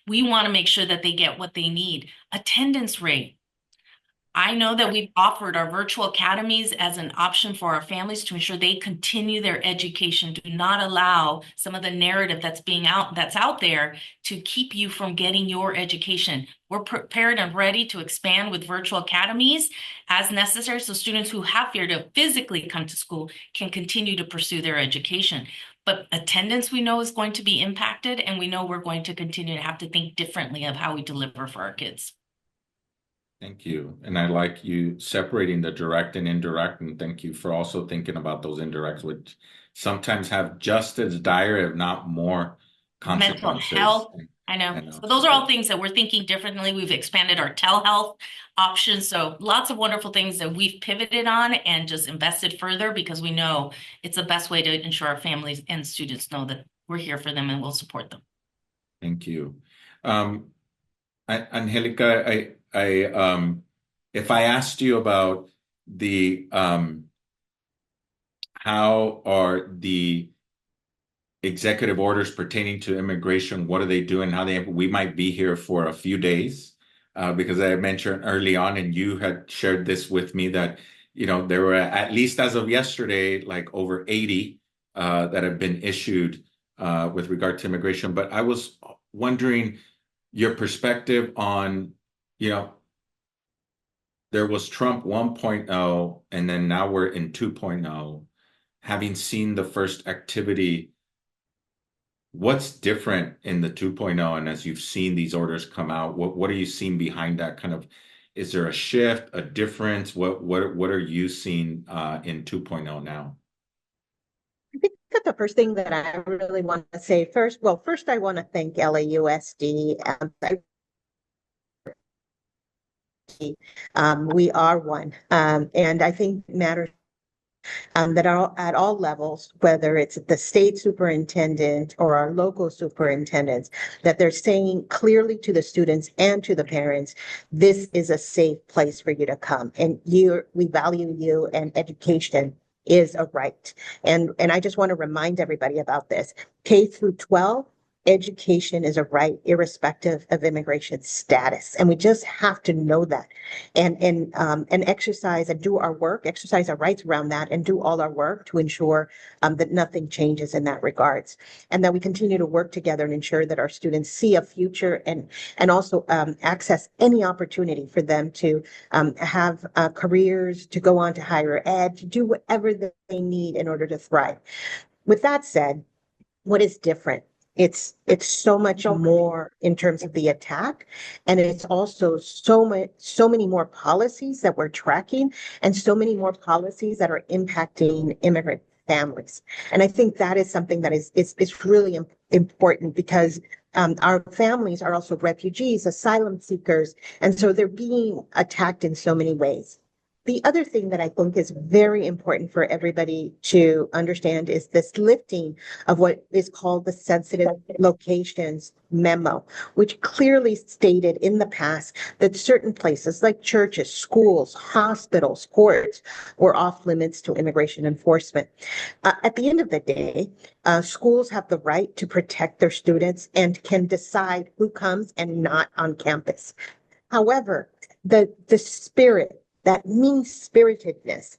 We want to make sure that they get what they need. Attendance rate. I know that we've offered our virtual academies as an option for our families to ensure they continue their education. Do not allow some of the narrative that's out there to keep you from getting your education. We're prepared and ready to expand with virtual academies as necessary, so students who have fear to physically come to school can continue to pursue their education. But attendance, we know, is going to be impacted, and we know we're going to continue to have to think differently of how we deliver for our kids. Thank you. And I like you separating the direct and indirect, and thank you for also thinking about those indirects, which sometimes have just as dire, if not more, consequences. Mental health, I know. So those are all things that we're thinking differently. We've expanded our telehealth options. So lots of wonderful things that we've pivoted on and just invested further because we know it's the best way to ensure our families and students know that we're here for them and we'll support them. Thank you. Angelica, if I asked you about the how are the executive orders pertaining to immigration, what are they doing, we might be here for a few days, because I mentioned early on, and you had shared this with me, that there were, at least as of yesterday, like over 80 that have been issued with regard to immigration. But I was wondering your perspective on, there was Trump 1.0, and then now we're in 2.0. Having seen the first activity, what's different in the 2.0? And as you've seen these orders come out, what are you seeing behind that? Kind of, is there a shift, a difference? What are you seeing in 2.0 now? I think that the first thing that I really want to say first I want to thank LAUSD. We are one, and I think it matters that at all levels, whether it's the state superintendent or our local superintendents, that they're saying clearly to the students and to the parents, this is a safe place for you to come, and we value you, and education is a right. And I just want to remind everybody about this. K through 12, education is a right, irrespective of immigration status. And we just have to know that and exercise and do our work, exercise our rights around that, and do all our work to ensure that nothing changes in that regards. And that we continue to work together and ensure that our students see a future and also access any opportunity for them to have careers, to go on to higher ed, to do whatever they need in order to thrive. With that said, what is different? It's so much more in terms of the attack, and it's also so many more policies that we're tracking, and so many more policies that are impacting immigrant families. And I think that is something that is really important, because our families are also refugees, asylum seekers, and so they're being attacked in so many ways. The other thing that I think is very important for everybody to understand is this lifting of what is called the sensitive locations memo, which clearly stated in the past that certain places like churches, schools, hospitals, courts were off limits to immigration enforcement. At the end of the day, schools have the right to protect their students and can decide who comes and not on campus. However, the spirit, that mean-spiritedness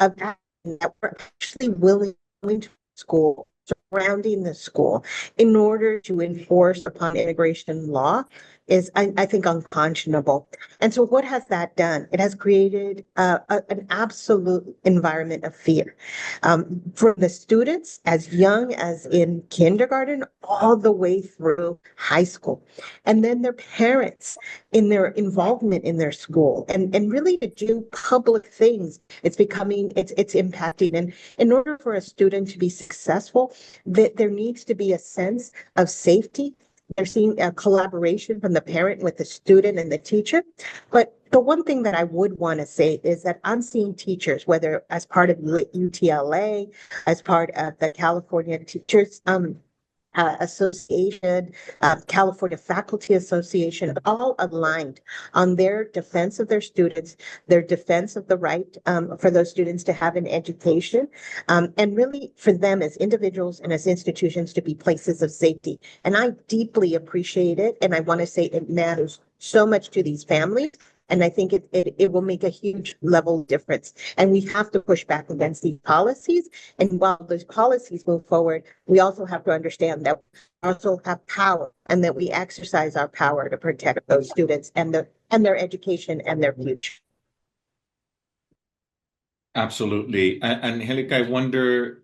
of that we're actually willing to school, surrounding the school in order to enforce upon immigration law is, I think, unconscionable. And so what has that done? It has created an absolute environment of fear from the students as young as in kindergarten all the way through high school. And then their parents in their involvement in their school and really to do public things. It's impacting. And in order for a student to be successful, there needs to be a sense of safety. They're seeing a collaboration from the parent with the student and the teacher. But the one thing that I would want to say is that I'm seeing teachers, whether as part of UTLA, as part of the California Teachers Association, California Faculty Association, all aligned on their defense of their students, their defense of the right for those students to have an education, and really for them as individuals and as institutions to be places of safety. And I deeply appreciate it. And I want to say it matters so much to these families. And I think it will make a huge level difference. And we have to push back against these policies. And while those policies move forward, we also have to understand that we also have power and that we exercise our power to protect those students and their education and their future. Absolutely. Angelica, I wonder,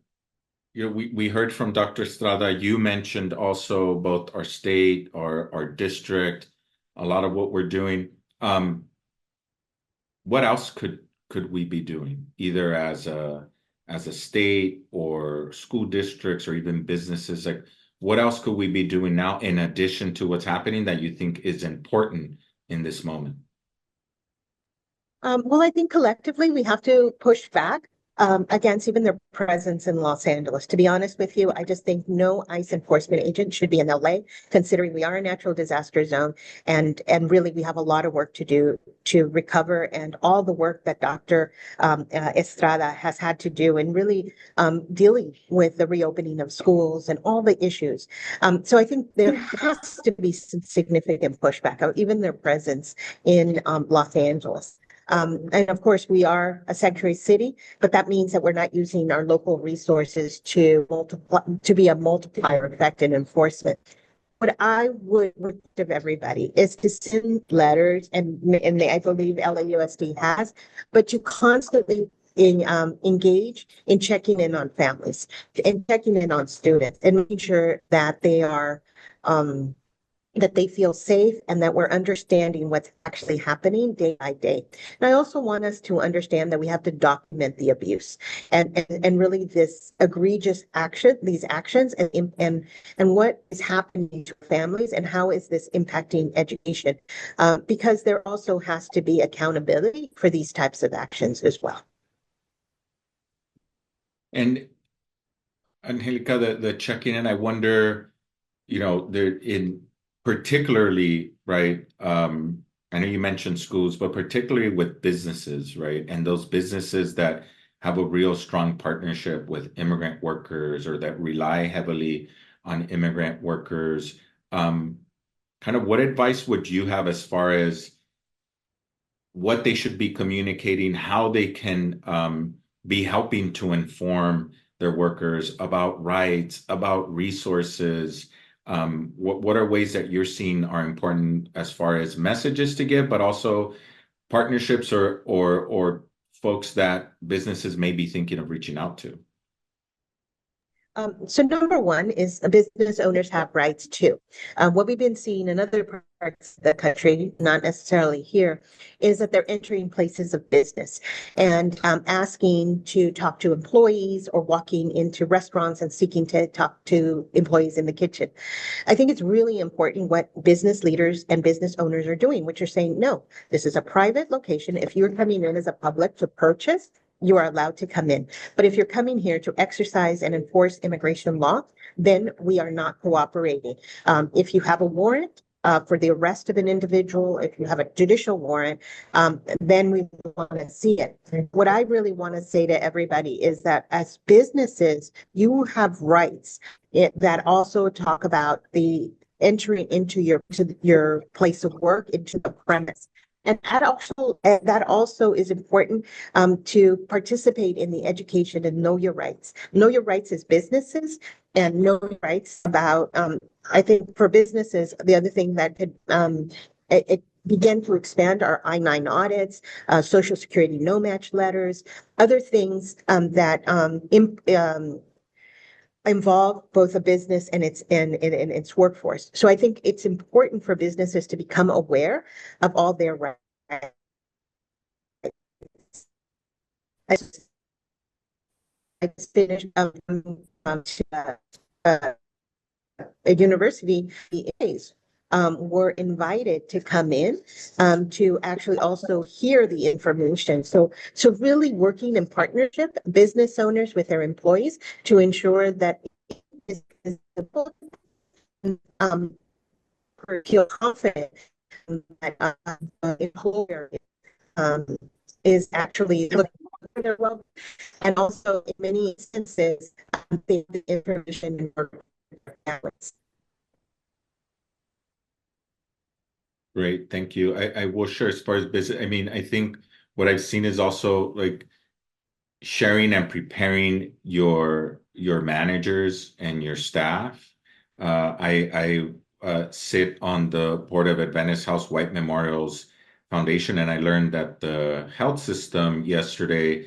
we heard from Dr. Estrada. You mentioned also both our state, our district, a lot of what we're doing. What else could we be doing, either as a state or school districts or even businesses? Like, what else could we be doing now in addition to what's happening that you think is important in this moment? Well, I think collectively we have to push back against even their presence in Los Angeles. To be honest with you, I just think no ICE enforcement agent should be in LA, considering we are a natural disaster zone. And really, we have a lot of work to do to recover, and all the work that Dr. Estrada has had to do in really dealing with the reopening of schools and all the issues. So I think there has to be some significant pushback, of even their presence in Los Angeles. And of course, we are a sanctuary city, but that means that we're not using our local resources to be a multiplier effect in enforcement. What I would request of everybody is to send letters, and I believe LAUSD has, but to constantly engage in checking in on families and checking in on students and making sure that they are that they feel safe and that we're understanding what's actually happening day by day. And I also want us to understand that we have to document the abuse and really this egregious action, these actions and what is happening to families and how is this impacting education? Because there also has to be accountability for these types of actions as well. And Angelica, the checking in, I wonder, there in particularly, right? I know you mentioned schools, but particularly with businesses, right? And those businesses that have a real strong partnership with immigrant workers or that rely heavily on immigrant workers. Kind of what advice would you have as far as what they should be communicating, how they can be helping to inform their workers about rights, about resources? What are ways that you're seeing are important as far as messages to give, but also partnerships or folks that businesses may be thinking of reaching out to? So number one is business owners have rights too. What we've been seeing in other parts of the country, not necessarily here, is that they're entering places of business and asking to talk to employees or walking into restaurants and seeking to talk to employees in the kitchen. I think it's really important what business leaders and business owners are doing, which are saying, no, this is a private location. If you're coming in as a public to purchase, you are allowed to come in. But if you're coming here to exercise and enforce immigration law, then we are not cooperating. If you have a warrant for the arrest of an individual, if you have a judicial warrant, then we want to see it. What I really want to say to everybody is that as businesses, you have rights that also talk about the entering into your place of work, into the premise. And that also is important to participate in the education and know your rights. Know your rights as businesses and know your rights about, I think for businesses, the other thing that could, it began to expand our I-9 audits, Social Security no-match letters, other things that involve both a business and its workforce. So I think it's important for businesses to become aware of all their rights. I just finished uh, a university were invited to come in to actually also hear the information. So really working in partnership, business owners with their employees to ensure that um, feel confident that the employer um, is actually looking for their well, and also in many instances, the information in our balance. Great, thank you. I will share as far as business. I mean, I think what I've seen is also like sharing and preparing your managers and your staff. I sit on the board of Adventist House White Memorials Foundation, and I learned that the health system yesterday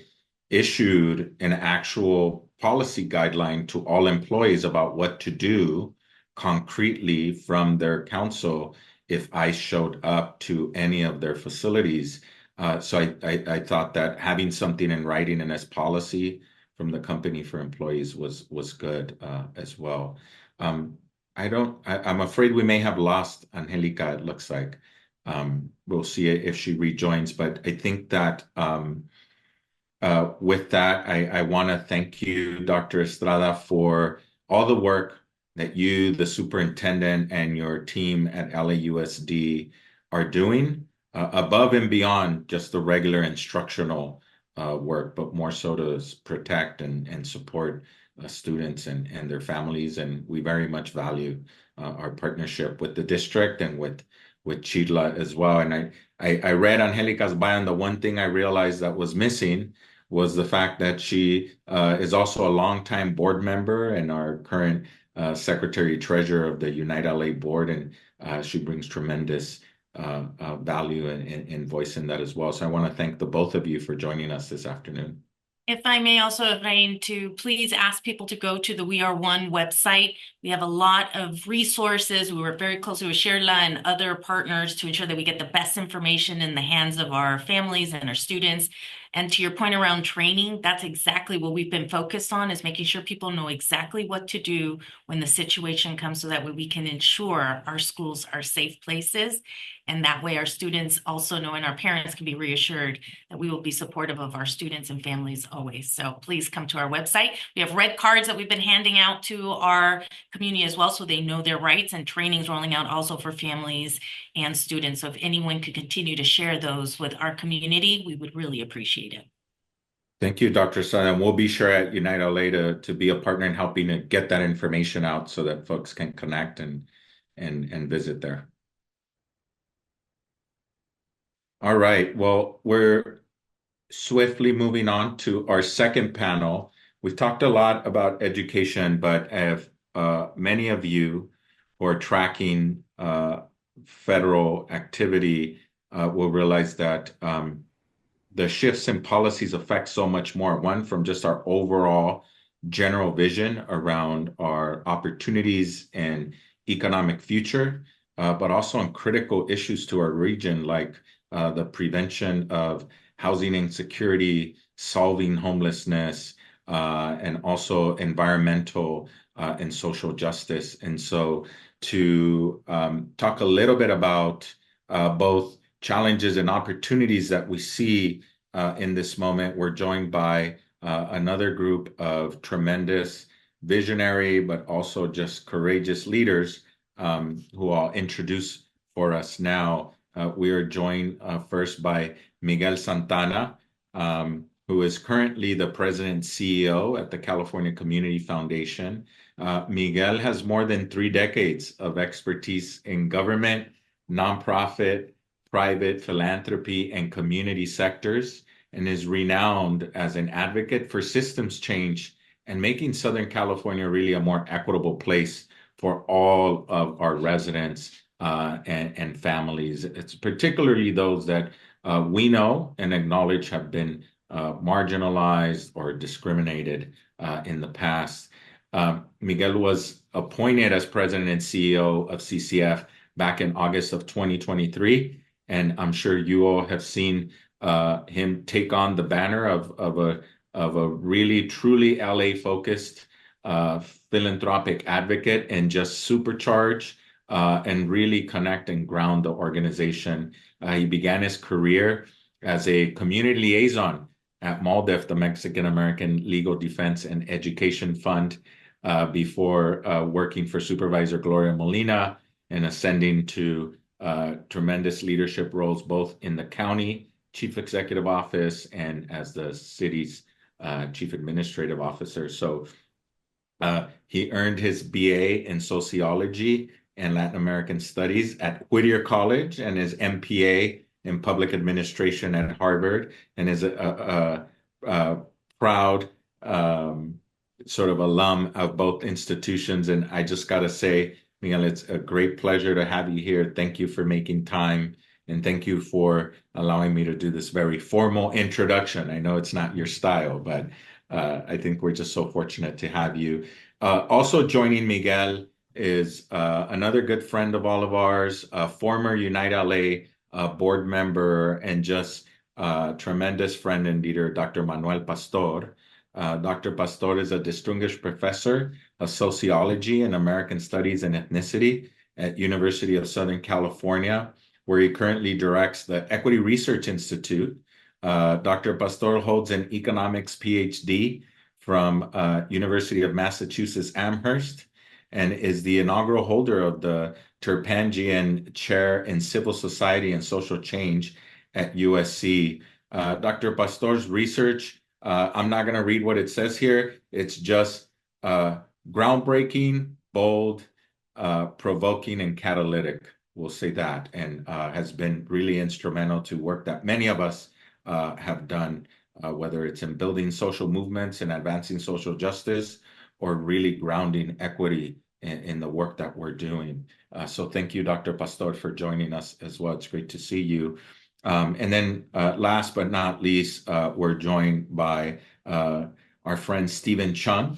issued an actual policy guideline to all employees about what to do concretely from their council if I showed up to any of their facilities. So I thought that having something in writing and as policy from the company for employees was good as well. I'm afraid we may have lost Angelica, it looks like. We'll see if she rejoins, but I think that with that, I want to thank you, Dr. Estrada, for all the work that you, the superintendent, and your team at LAUSD are doing above and beyond just the regular instructional work, but more so to protect and support students and their families. And we very much value our partnership with the district and with CHIRLA as well. And I read Angelica's bio, and the one thing I realized that was missing was the fact that she is also a longtime board member and our current Secretary Treasurer of the Unite LA Board, and she brings tremendous value and voice in that as well. So I want to thank the both of you for joining us this afternoon. If I may also, Efrain, to please ask people to go to the We Are One website. We have a lot of resources. We work very closely with CHIRLA and other partners to ensure that we get the best information in the hands of our families and our students. And to your point around training, that's exactly what we've been focused on, is making sure people know exactly what to do when the situation comes, so that way we can ensure our schools are safe places. And that way our students also know, and our parents can be reassured that we will be supportive of our students and families always. So please come to our website. We have red cards that we've been handing out to our community as well, so they know their rights, and trainings rolling out also for families and students. So if anyone could continue to share those with our community, we would really appreciate it. Thank you, Dr. Sun. And we'll be sure at Unite LA to be a partner in helping to get that information out so that folks can connect and visit there. All right. Well, we're swiftly moving on to our second panel. We've talked a lot about education, but if many of you who are tracking federal activity will realize that the shifts in policies affect so much more. One, from just our overall general vision around our opportunities and economic future, but also on critical issues to our region, like the prevention of housing insecurity, solving homelessness, and also environmental and social justice. And so to talk a little bit about both challenges and opportunities that we see in this moment, we're joined by another group of tremendous visionary, but also just courageous leaders who I'll introduce for us now. We are joined first by Miguel Santana, who is currently the president and CEO at the California Community Foundation. Miguel has more than 3 decades of expertise in government, nonprofit, private philanthropy, and community sectors, and is renowned as an advocate for systems change and making Southern California really a more equitable place for all of our residents and families. It's particularly those that we know and acknowledge have been marginalized or discriminated in the past. Miguel was appointed as president and CEO of CCF back in August of 2023, and I'm sure you all have seen him take on the banner of a really truly LA focused philanthropic advocate and just supercharge and really connect and ground the organization. He began his career as a community liaison at MALDEF, the Mexican American Legal Defense and Education Fund, before working for Supervisor Gloria Molina and ascending to tremendous leadership roles both in the county chief executive office and as the city's chief administrative officer. So he earned his BA in sociology and Latin American studies at Whittier College and his MPA in public administration at Harvard, and is a proud sort of alum of both institutions. And I just got to say, Miguel, it's a great pleasure to have you here. Thank you for making time, and thank you for allowing me to do this very formal introduction. I know it's not your style, but I think we're just so fortunate to have you. Also joining Miguel is another good friend of all of ours, a former Unite LA board member and just tremendous friend and leader, Dr. Manuel Pastor. Dr. Pastor is a distinguished professor of sociology and American studies and ethnicity at University of Southern California, where he currently directs the Equity Research Institute. Dr. Pastor holds an economics PhD from University of Massachusetts Amherst and is the inaugural holder of the Terpangian Chair in Civil Society and Social Change at USC. Dr. Pastor's research, I'm not going to read what it says here. It's just groundbreaking, bold, provoking, and catalytic. We'll say that, and has been really instrumental to work that many of us have done, whether it's in building social movements and advancing social justice, or really grounding equity in the work that we're doing. So thank you, Dr. Pastor, for joining us as well. It's great to see you. And then last but not least, we're joined by our friend Stephen Cheung.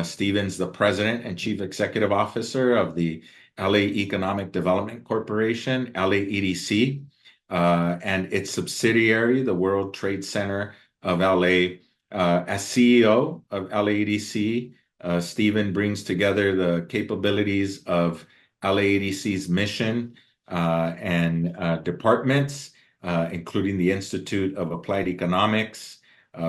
Stephen's the president and chief executive officer of the LA Economic Development Corporation, LAEDC, and its subsidiary, the World Trade Center of LA. As CEO of LAEDC, Stephen brings together the capabilities of LAEDC's mission and departments, including the Institute of Applied Economics,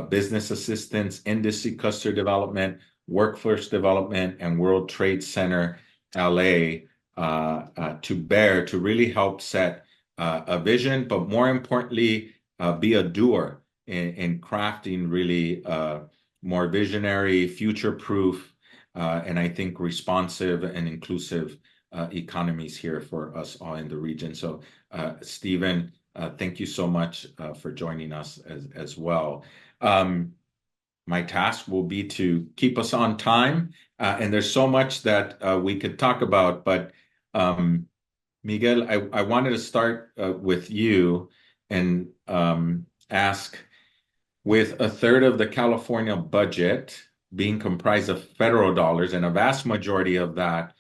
Business Assistance, Industry Cluster Development, Workforce Development, and World Trade Center LA, to really help set a vision, but more importantly, be a doer in crafting really more visionary, future-proof, and I think responsive and inclusive economies here for us all in the region. So, Stephen, thank you so much for joining us as well. My task will be to keep us on time, and there's so much that we could talk about, but Miguel, I wanted to start with you and ask, with a third of the California budget being comprised of federal dollars and a vast majority of that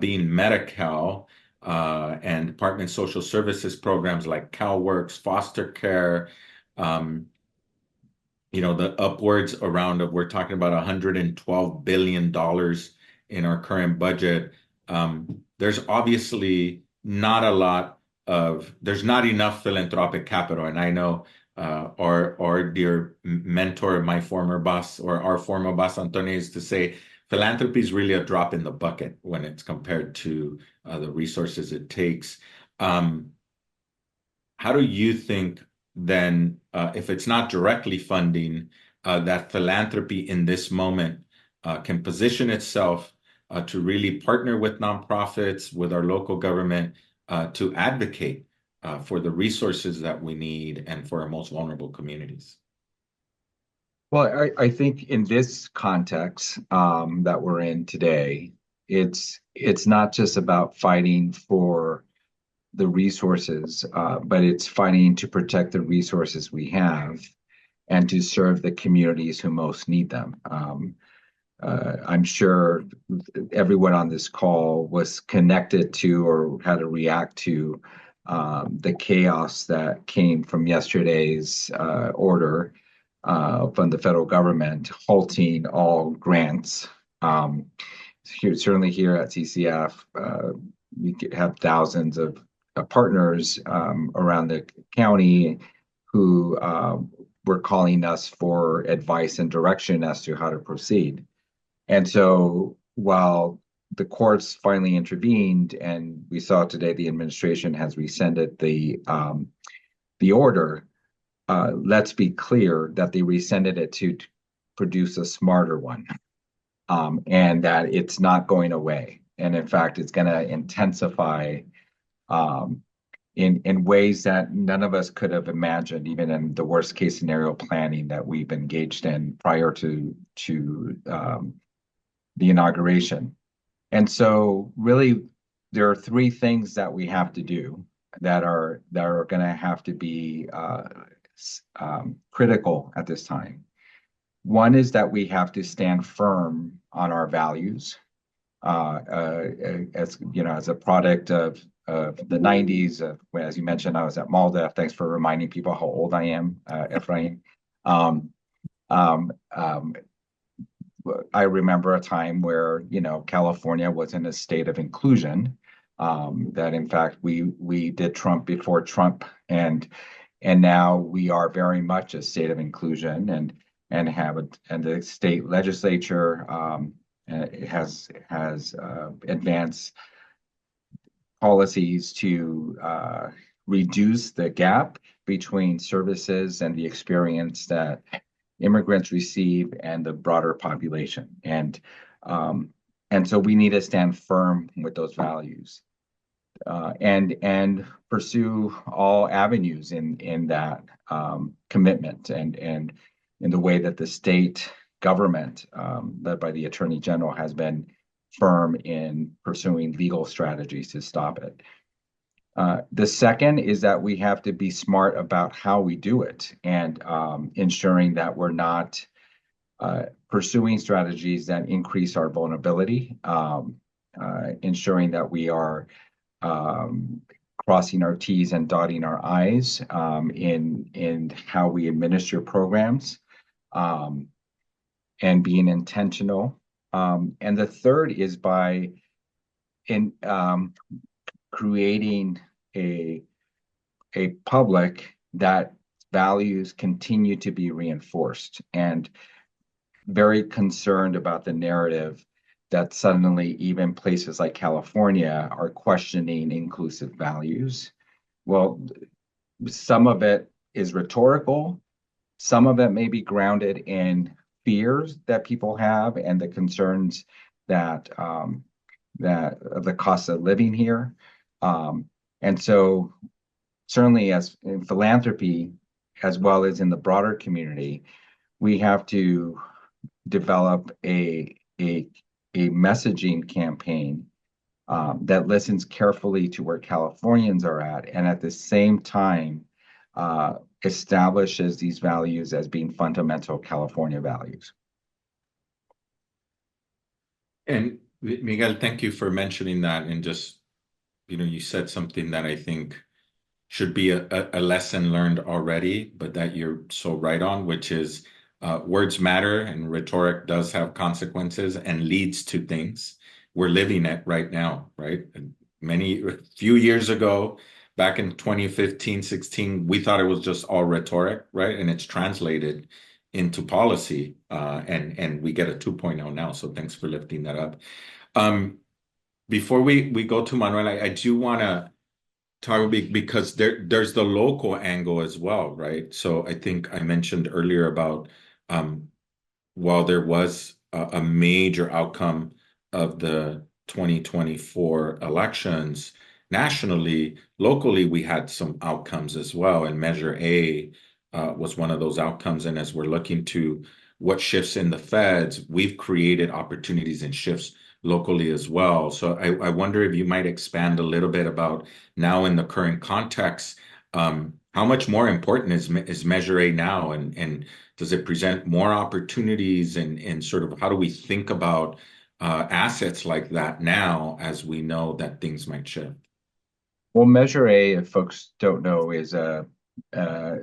being Medi-Cal and Department of Social Services programs like CalWorks, foster care, the upwards around of, we're talking about $112 billion in our current budget. There's obviously there's not enough philanthropic capital. And I know our dear mentor, my former boss, or our former boss, Antonio, used to say, philanthropy is really a drop in the bucket when it's compared to the resources it takes. How do you think then, if it's not directly funding, that philanthropy in this moment can position itself to really partner with nonprofits, with our local government, to advocate for the resources that we need and for our most vulnerable communities? Well, I think in this context that we're in today, it's not just about fighting for the resources, but it's fighting to protect the resources we have and to serve the communities who most need them. I'm sure everyone on this call was connected to or had to react to the chaos that came from yesterday's order from the federal government halting all grants. Certainly here at CCF, we have thousands of partners around the county who were calling us for advice and direction as to how to proceed. And so while the courts finally intervened, and we saw today the administration has rescinded the order, let's be clear that they rescinded it to produce a smarter one, and that it's not going away. And in fact, it's going to intensify in ways that none of us could have imagined, even in the worst case scenario planning that we've engaged in prior to the inauguration. And so really, there are three things that we have to do that are going to have to be critical at this time. One is that we have to stand firm on our values. As you know, as a product of the 90s, as you mentioned, I was at Malta. Thanks for reminding people how old I am, Efrain. I remember a time where, you know, California was in a state of inclusion, that in fact we did Trump before Trump, and now we are very much a state of inclusion, and the state legislature has advanced policies to reduce the gap between services and the experience that immigrants receive and the broader population. And so we need to stand firm with those values, and pursue all avenues in that commitment, and in the way that the state government, led by the Attorney General, has been firm in pursuing legal strategies to stop it. The second is that we have to be smart about how we do it, and ensuring that we're not pursuing strategies that increase our vulnerability, ensuring that we are crossing our T's and dotting our I's in how we administer programs, and being intentional. And the third is by creating a public that values continue to be reinforced, and very concerned about the narrative that suddenly even places like California are questioning inclusive values. Well, some of it is rhetorical, some of it may be grounded in fears that people have and the concerns that the cost of living here. And so certainly as in philanthropy, as well as in the broader community, we have to develop a messaging campaign that listens carefully to where Californians are at, and at the same time establishes these values as being fundamental California values. And Miguel, thank you for mentioning that. And just, you know, you said something that I think should be a lesson learned already, but that you're so right on, which is words matter, and rhetoric does have consequences and leads to things. We're living it right now, right? A few years ago, back in 2015, 16, we thought it was just all rhetoric, right? And it's translated into policy, and we get a 2.0 now. So thanks for lifting that up. Before we go to Manuel, I do want to talk because there's the local angle as well, right? So I think I mentioned earlier about while there was a major outcome of the 2024 elections nationally, locally we had some outcomes as well, and Measure A was one of those outcomes. And as we're looking to what shifts in the feds, we've created opportunities and shifts locally as well. So I wonder if you might expand a little bit about now in the current context, how much more important is Measure A now, and does it present more opportunities, and sort of how do we think about assets like that now as we know that things might shift? Well, Measure A, if folks don't know, is a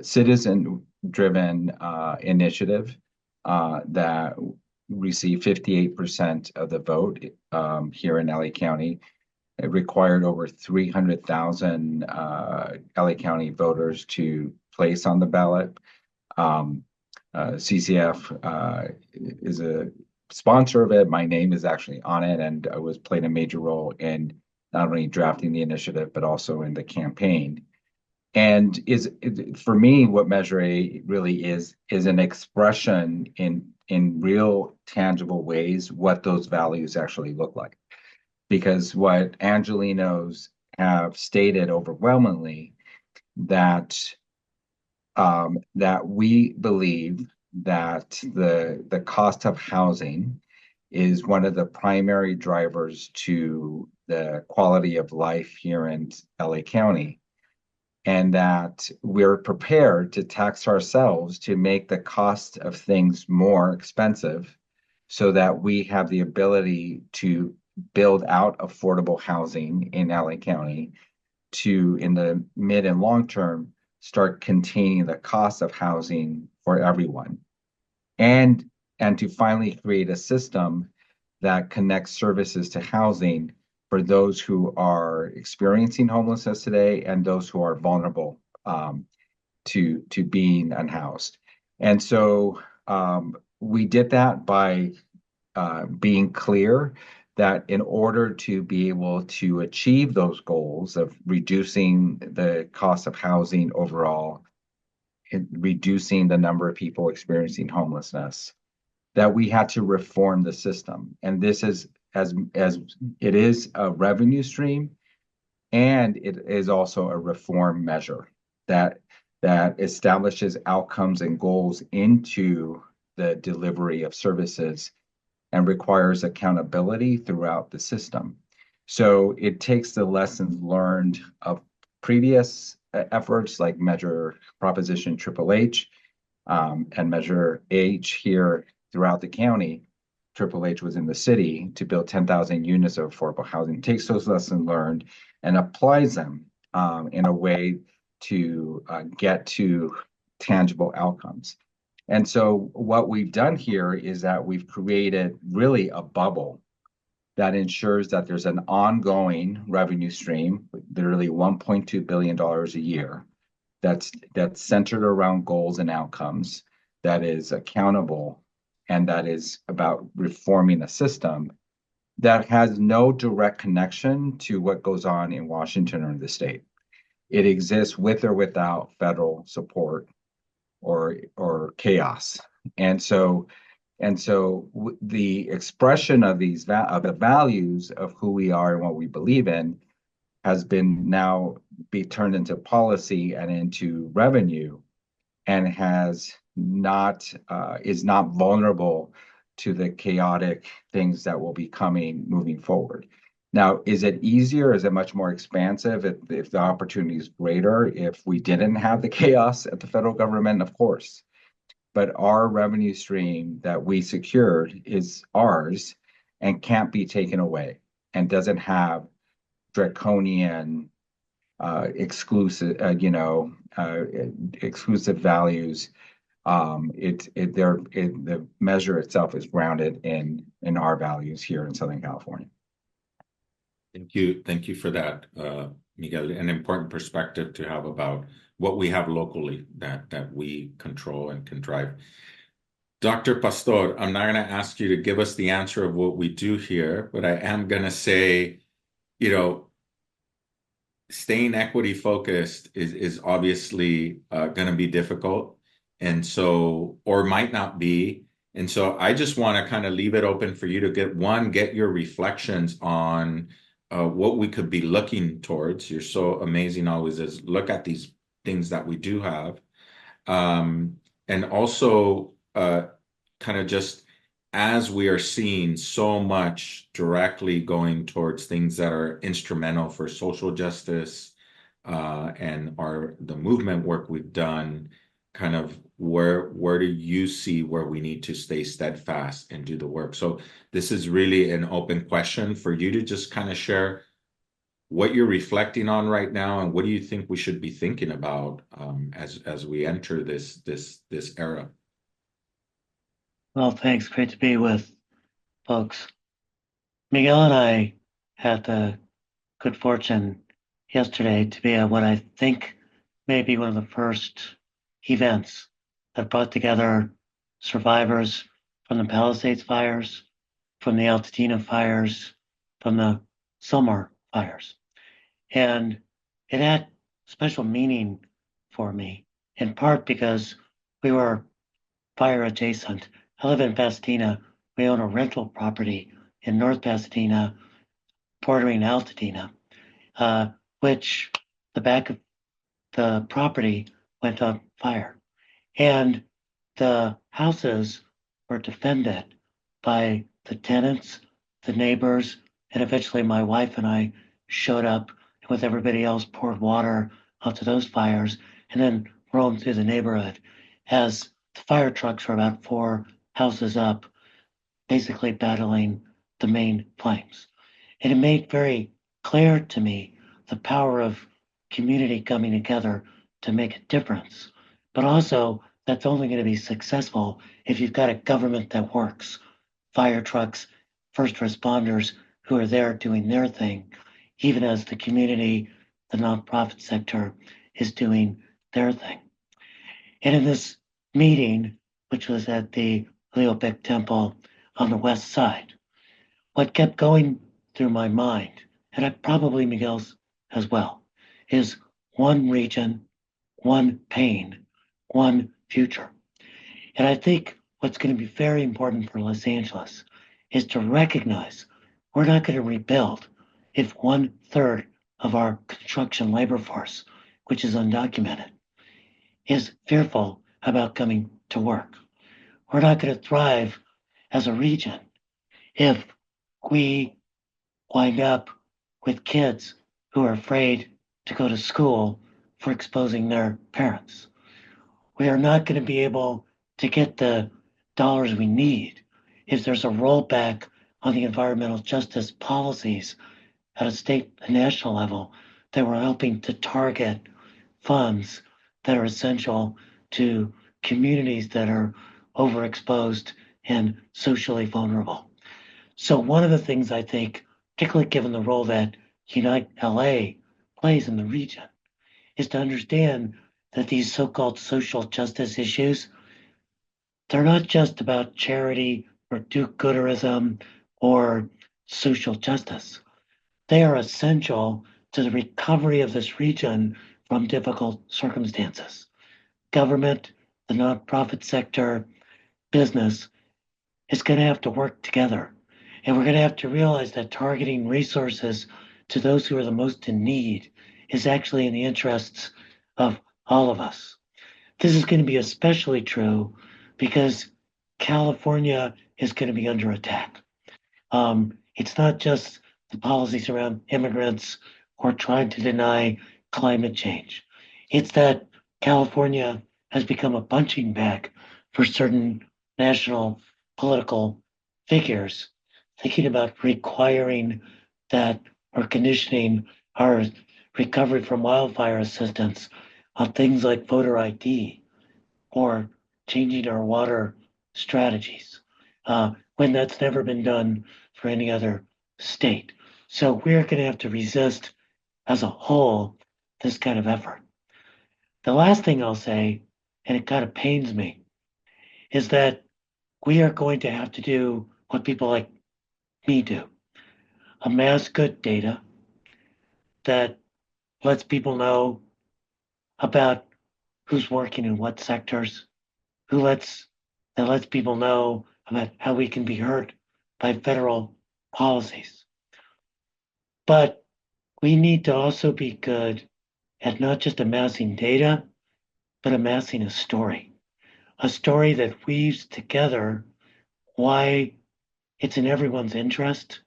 citizen-driven initiative that received 58% of the vote here in LA County. It required over 300,000 LA County voters to place on the ballot. CCF is a sponsor of it. My name is actually on it, and I was playing a major role in not only drafting the initiative, but also in the campaign. And for me, what Measure A really is an expression in real tangible ways what those values actually look like. Because what Angelinos have stated overwhelmingly that that we believe that the cost of housing is one of the primary drivers to the quality of life here in LA County, and that we're prepared to tax ourselves to make the cost of things more expensive so that we have the ability to build out affordable housing in LA County to, in the mid and long term, start containing the cost of housing for everyone. And to finally create a system that connects services to housing for those who are experiencing homelessness today and those who are vulnerable to being unhoused. And so we did that by being clear that in order to be able to achieve those goals of reducing the cost of housing overall, and reducing the number of people experiencing homelessness, that we had to reform the system. And this is as it is a revenue stream, and it is also a reform measure that establishes outcomes and goals into the delivery of services and requires accountability throughout the system. So it takes the lessons learned of previous efforts like Proposition Triple H and Measure H here throughout the county. Triple H was in the city to build 10,000 units of affordable housing. It takes those lessons learned and applies them in a way to get to tangible outcomes. And so what we've done here is that we've created really a bubble that ensures that there's an ongoing revenue stream, literally $1.2 billion a year, that's centered around goals and outcomes, that is accountable, and that is about reforming a system that has no direct connection to what goes on in Washington or the state. It exists with or without federal support or chaos. And so the expression of these of the values of who we are and what we believe in has been now be turned into policy and into revenue, and has not is not vulnerable to the chaotic things that will be coming moving forward. Now, is it easier? Is it much more expansive if the opportunity is greater if we didn't have the chaos at the federal government? Of course. But our revenue stream that we secured is ours and can't be taken away, and doesn't have draconian exclusive exclusive values. The measure itself is grounded in our values here in Southern California. Thank you for that, Miguel. An important perspective to have about what we have locally that we control and can drive. Dr. Pastor, I'm not going to ask you to give us the answer of what we do here, but I am going to say, staying equity focused is obviously going to be difficult, and so, or might not be. And so I just want to kind of leave it open for you to get your reflections on what we could be looking towards. You're so amazing always as look at these things that we do have. And also kind of just as we are seeing so much directly going towards things that are instrumental for social justice, and the movement work we've done, kind of where do you see where we need to stay steadfast and do the work? So this is really an open question for you to just kind of share what you're reflecting on right now, and what do you think we should be thinking about, as we enter this era. Well, thanks. Great to be with folks. Miguel and I had the good fortune yesterday to be at what I think may be one of the first events that brought together survivors from the Palisades fires, from the Altadena fires, from the Summer fires. And it had special meaning for me, in part because we were fire adjacent. I live in Pasadena. We own a rental property in North Pasadena, bordering Altadena, which the back of the property went on fire. And the houses were defended by the tenants, the neighbors, and eventually my wife and I showed up and with everybody else poured water onto those fires and then roamed through the neighborhood as the fire trucks were about 4 houses up, basically battling the main flames. And it made very clear to me the power of community coming together to make a difference. But also, that's only going to be successful if you've got a government that works. Fire trucks, first responders who are there doing their thing, even as the community, the nonprofit sector is doing their thing. And in this meeting, which was at the Leopic Temple on the west side, what kept going through my mind, and I probably Miguel's as well, is one region, one pain, one future. And I think what's going to be very important for Los Angeles is to recognize we're not going to rebuild if 1/3 of our construction labor force, which is undocumented, is fearful about coming to work. We're not going to thrive as a region if we wind up with kids who are afraid to go to school for exposing their parents. We are not going to be able to get the dollars we need if there's a rollback on the environmental justice policies at a state and national level that we're helping to target funds that are essential to communities that are overexposed and socially vulnerable. So one of the things I think, particularly given the role that Unite LA plays in the region, is to understand that these so-called social justice issues, they're not just about charity or do-gooderism or social justice. They are essential to the recovery of this region from difficult circumstances. Government, the nonprofit sector, business is going to have to work together. And we're going to have to realize that targeting resources to those who are the most in need is actually in the interests of all of us. This is going to be especially true because California is going to be under attack. It's not just the policies around immigrants or trying to deny climate change. It's that California has become a punching bag for certain national political figures, thinking about requiring that or conditioning our recovery from wildfire assistance on things like voter ID or changing our water strategies, when that's never been done for any other state. So we're going to have to resist as a whole this kind of effort. The last thing I'll say, and it kind of pains me, is that we are going to have to do what people like me do, amass good data that lets people know about who's working in what sectors, that lets people know about how we can be hurt by federal policies. But we need to also be good at not just amassing data, but amassing a story that weaves together why it's in everyone's interest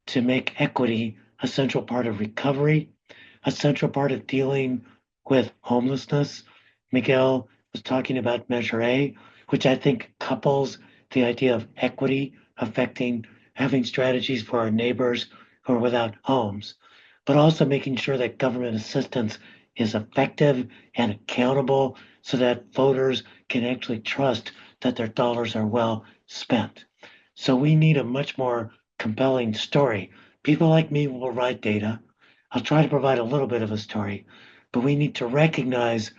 to make equity a central part of recovery, a central part of dealing with homelessness. Miguel was talking about Measure A, which I think couples the idea of equity affecting having strategies for our neighbors who are without homes, but also making sure that government assistance is effective and accountable so that voters can actually trust that their dollars are well spent. So we need a much more compelling story. People like me will write data. I'll try to provide a little bit of a story, but we need to recognize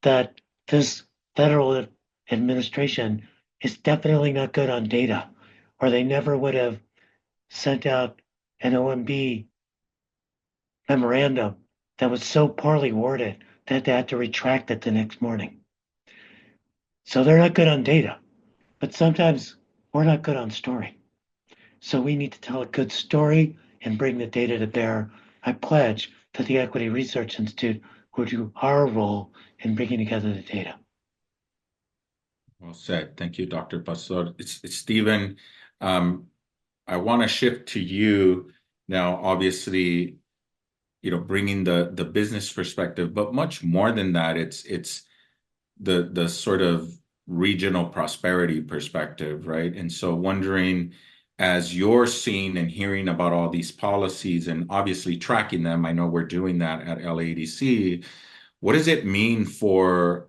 that this federal administration is definitely not good on data, or they never would have sent out an OMB memorandum that was so poorly worded that they had to retract it the next morning. So they're not good on data, but sometimes we're not good on story. So we need to tell a good story and bring the data to bear. I pledge that the Equity Research Institute will do our role in bringing together the data. Well said. Thank you, Dr. Pastor. It's Stephen. I want to shift to you now. Obviously, bringing the business perspective, but much more than that, it's the sort of regional prosperity perspective, right? And so wondering, as you're seeing and hearing about all these policies and obviously tracking them, I know we're doing that at LAEDC, what does it mean for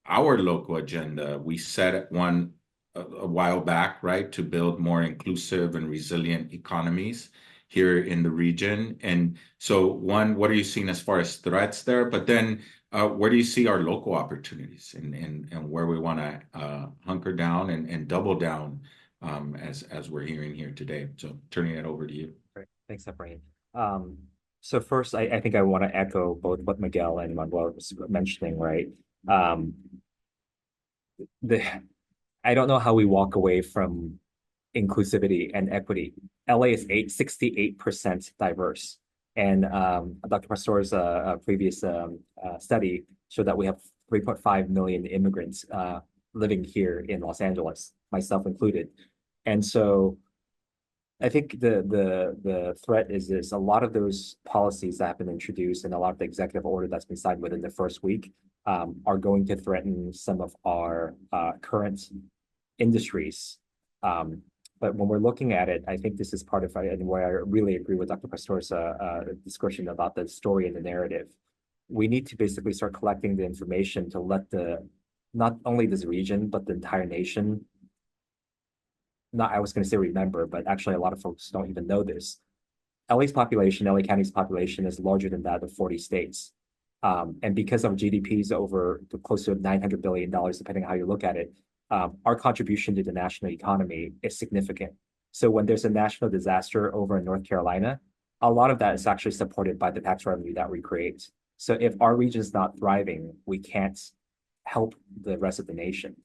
our local agenda? We set one a while back, right, to build more inclusive and resilient economies here in the region. And so one, what are you seeing as far as threats there? But then where do you see our local opportunities and where we want to hunker down and double down as we're hearing here today? So turning it over to you. Great. Thanks, Efrain. So first, I think I want to echo both what Miguel and Manuel was mentioning, right? I don't know how we walk away from inclusivity and equity. LA is 68% diverse. And Dr. Pastor's previous study showed that we have 3.5 million immigrants living here in Los Angeles, myself included. And so I think the threat is this: a lot of those policies that have been introduced and a lot of the executive order that's been signed within the first week are going to threaten some of our current industries. But when we're looking at it, I think this is part of, and where I really agree with Dr. Pastor's discussion about the story and the narrative. We need to basically start collecting the information to let not only this region, but the entire nation, I was going to say remember, but actually a lot of folks don't even know this. LA's population, LA County's population is larger than that of 40 states. And because our GDP is over close to $900 billion, depending on how you look at it, our contribution to the national economy is significant. So when there's a national disaster over in North Carolina, a lot of that is actually supported by the tax revenue that we create. So if our region is not thriving, we can't help the rest of the nation.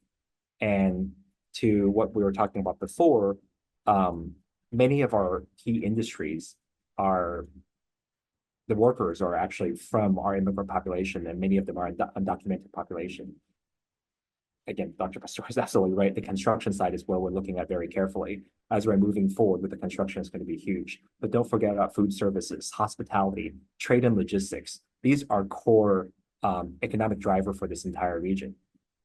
And to what we were talking about before, many of our key industries the workers are actually from our immigrant population, and many of them are undocumented population. Again, Dr. Pastor is absolutely right. The construction side is where we're looking at very carefully. As we're moving forward with the construction, is going to be huge. But don't forget about food services, hospitality, trade and logistics. These are core economic driver for this entire region.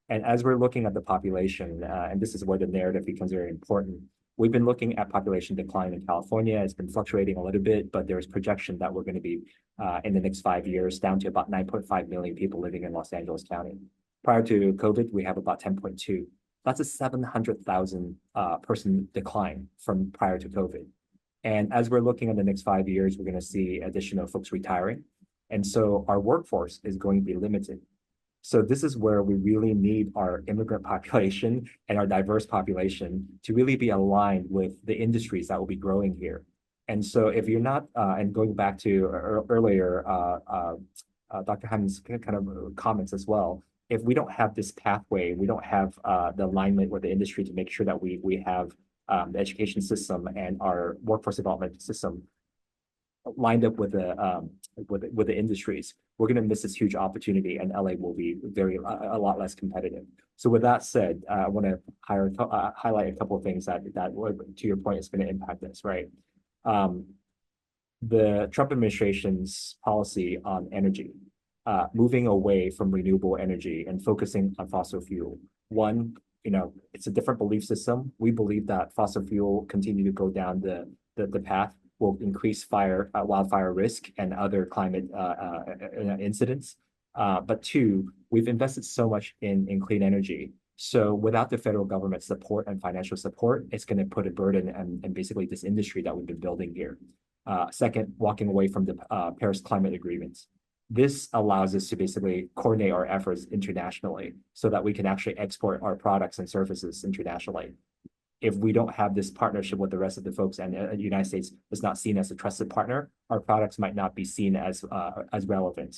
And as we're looking at the population, and this is where the narrative becomes very important, we've been looking at population decline in California. It's been fluctuating a little bit, but there's projection that we're going to be in the next 5 years down to about 9.5 million people living in Los Angeles County. Prior to COVID, we have about 10.2. That's a 700,000 person decline from prior to COVID. And as we're looking at the next 5 years, we're going to see additional folks retiring. And so our workforce is going to be limited. So this is where we really need our immigrant population and our diverse population to really be aligned with the industries that will be growing here. And so if you're not, and going back to earlier, Dr. Hammond's kind of comments as well, if we don't have this pathway, we don't have the alignment with the industry to make sure that we have the education system and our workforce development system lined up with the industries, we're going to miss this huge opportunity, and LA will be a lot less competitive. So with that said, I want to highlight a couple of things that to your point, is going to impact this, right? The Trump administration's policy on energy, moving away from renewable energy and focusing on fossil fuel. One, it's a different belief system. We believe that fossil fuel continue to go down the path will increase wildfire risk and other climate incidents. But two, we've invested so much in clean energy. So without the federal government support and financial support, it's going to put a burden and basically this industry that we've been building here. Second, walking away from the Paris Climate Agreements. This allows us to basically coordinate our efforts internationally so that we can actually export our products and services internationally. If we don't have this partnership with the rest of the folks and the United States is not seen as a trusted partner, our products might not be seen as relevant.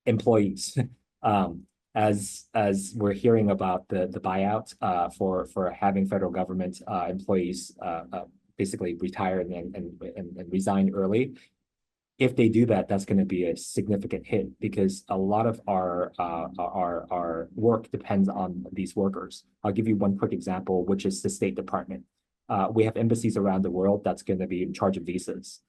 Employees, as we're hearing about the buyout for having federal government employees basically retire and resign early. If they do that, that's going to be a significant hit because a lot of our work depends on these workers. I'll give you one quick example, which is the State Department. We have embassies around the world that's going to be in charge of visas.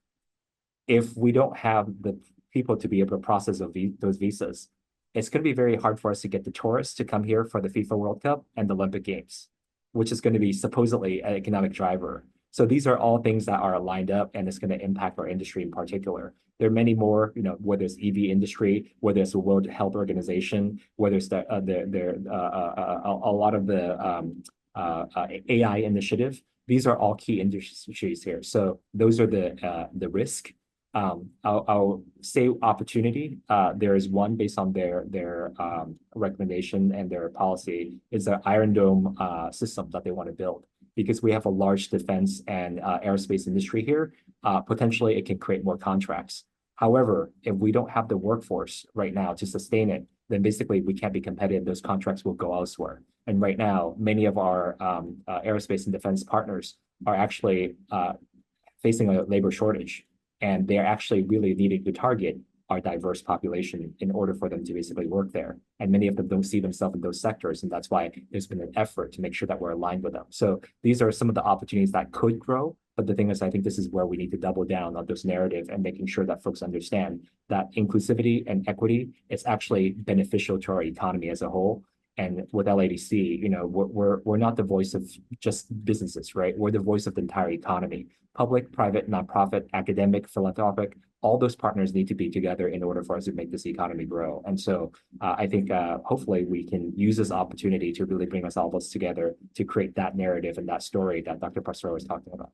If we don't have the people to be able to process those visas, it's going to be very hard for us to get the tourists to come here for the FIFA World Cup and the Olympic Games, which is going to be supposedly an economic driver. So these are all things that are lined up, and it's going to impact our industry in particular. There are many more, whether it's EV industry, whether it's the World Health Organization, whether it's a lot of the AI initiative. These are all key industries here. So those are the risk. I'll say opportunity. There is one based on their recommendation and their policy is the Iron Dome system that they want to build. Because we have a large defense and aerospace industry here, potentially it can create more contracts. However, if we don't have the workforce right now to sustain it, then basically we can't be competitive. Those contracts will go elsewhere. And right now, many of our aerospace and defense partners are actually facing a labor shortage. And they're actually really needing to target our diverse population in order for them to basically work there. And many of them don't see themselves in those sectors. And that's why there's been an effort to make sure that we're aligned with them. So these are some of the opportunities that could grow. But the thing is, I think this is where we need to double down on this narrative and making sure that folks understand that inclusivity and equity is actually beneficial to our economy as a whole. And with LAEDC, we're not the voice of just businesses, right? We're the voice of the entire economy. Public, private, nonprofit, academic, philanthropic, all those partners need to be together in order for us to make this economy grow. And so I think hopefully we can use this opportunity to really bring us all of us together to create that narrative and that story that Dr. Pastor was talking about.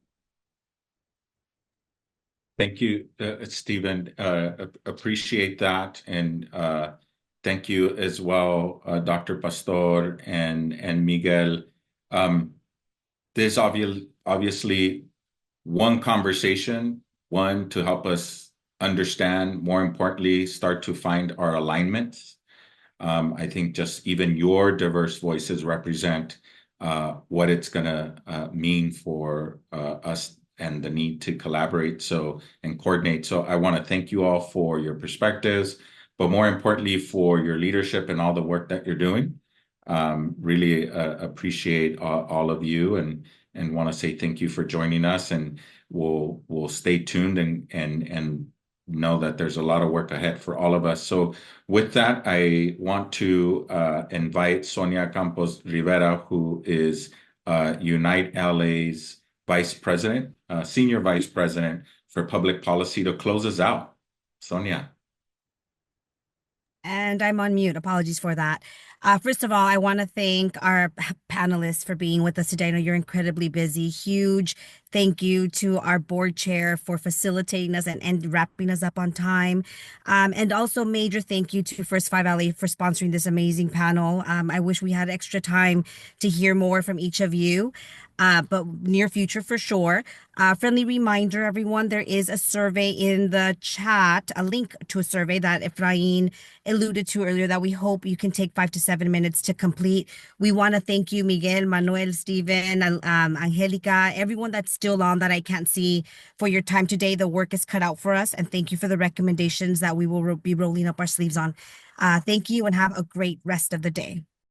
Thank you, Stephen. Appreciate that. And thank you as well, Dr. Pastor and Miguel. There's obviously one conversation, one to help us understand, more importantly, start to find our alignments. I think just even your diverse voices represent what it's going to mean for us and the need to collaborate and coordinate. So I want to thank you all for your perspectives, but more importantly, for your leadership and all the work that you're doing. Really appreciate all of you and want to say thank you for joining us, and we'll stay tuned and know that there's a lot of work ahead for all of us. So with that, I want to invite Sonia Campos Rivera, who is Unite LA's Vice President, Senior Vice President for Public Policy, to close us out. Sonia. And I'm on mute. Apologies for that. First of all, I want to thank our panelists for being with us today. I know you're incredibly busy. Huge thank you to our board chair for facilitating us and wrapping us up on time. And also major thank you to First 5 LA for sponsoring this amazing panel. I wish we had extra time to hear more from each of you. But near future for sure. Friendly reminder, everyone, there is a survey in the chat, a link to a survey that Efrain alluded to earlier that we hope you can take 5 to 7 minutes to complete. We want to thank you, Miguel, Manuel, Stephen, Angelica, everyone that's still on that I can't see, for your time today. The work is cut out for us, and thank you for the recommendations that we will be rolling up our sleeves on. Thank you and have a great rest of the day.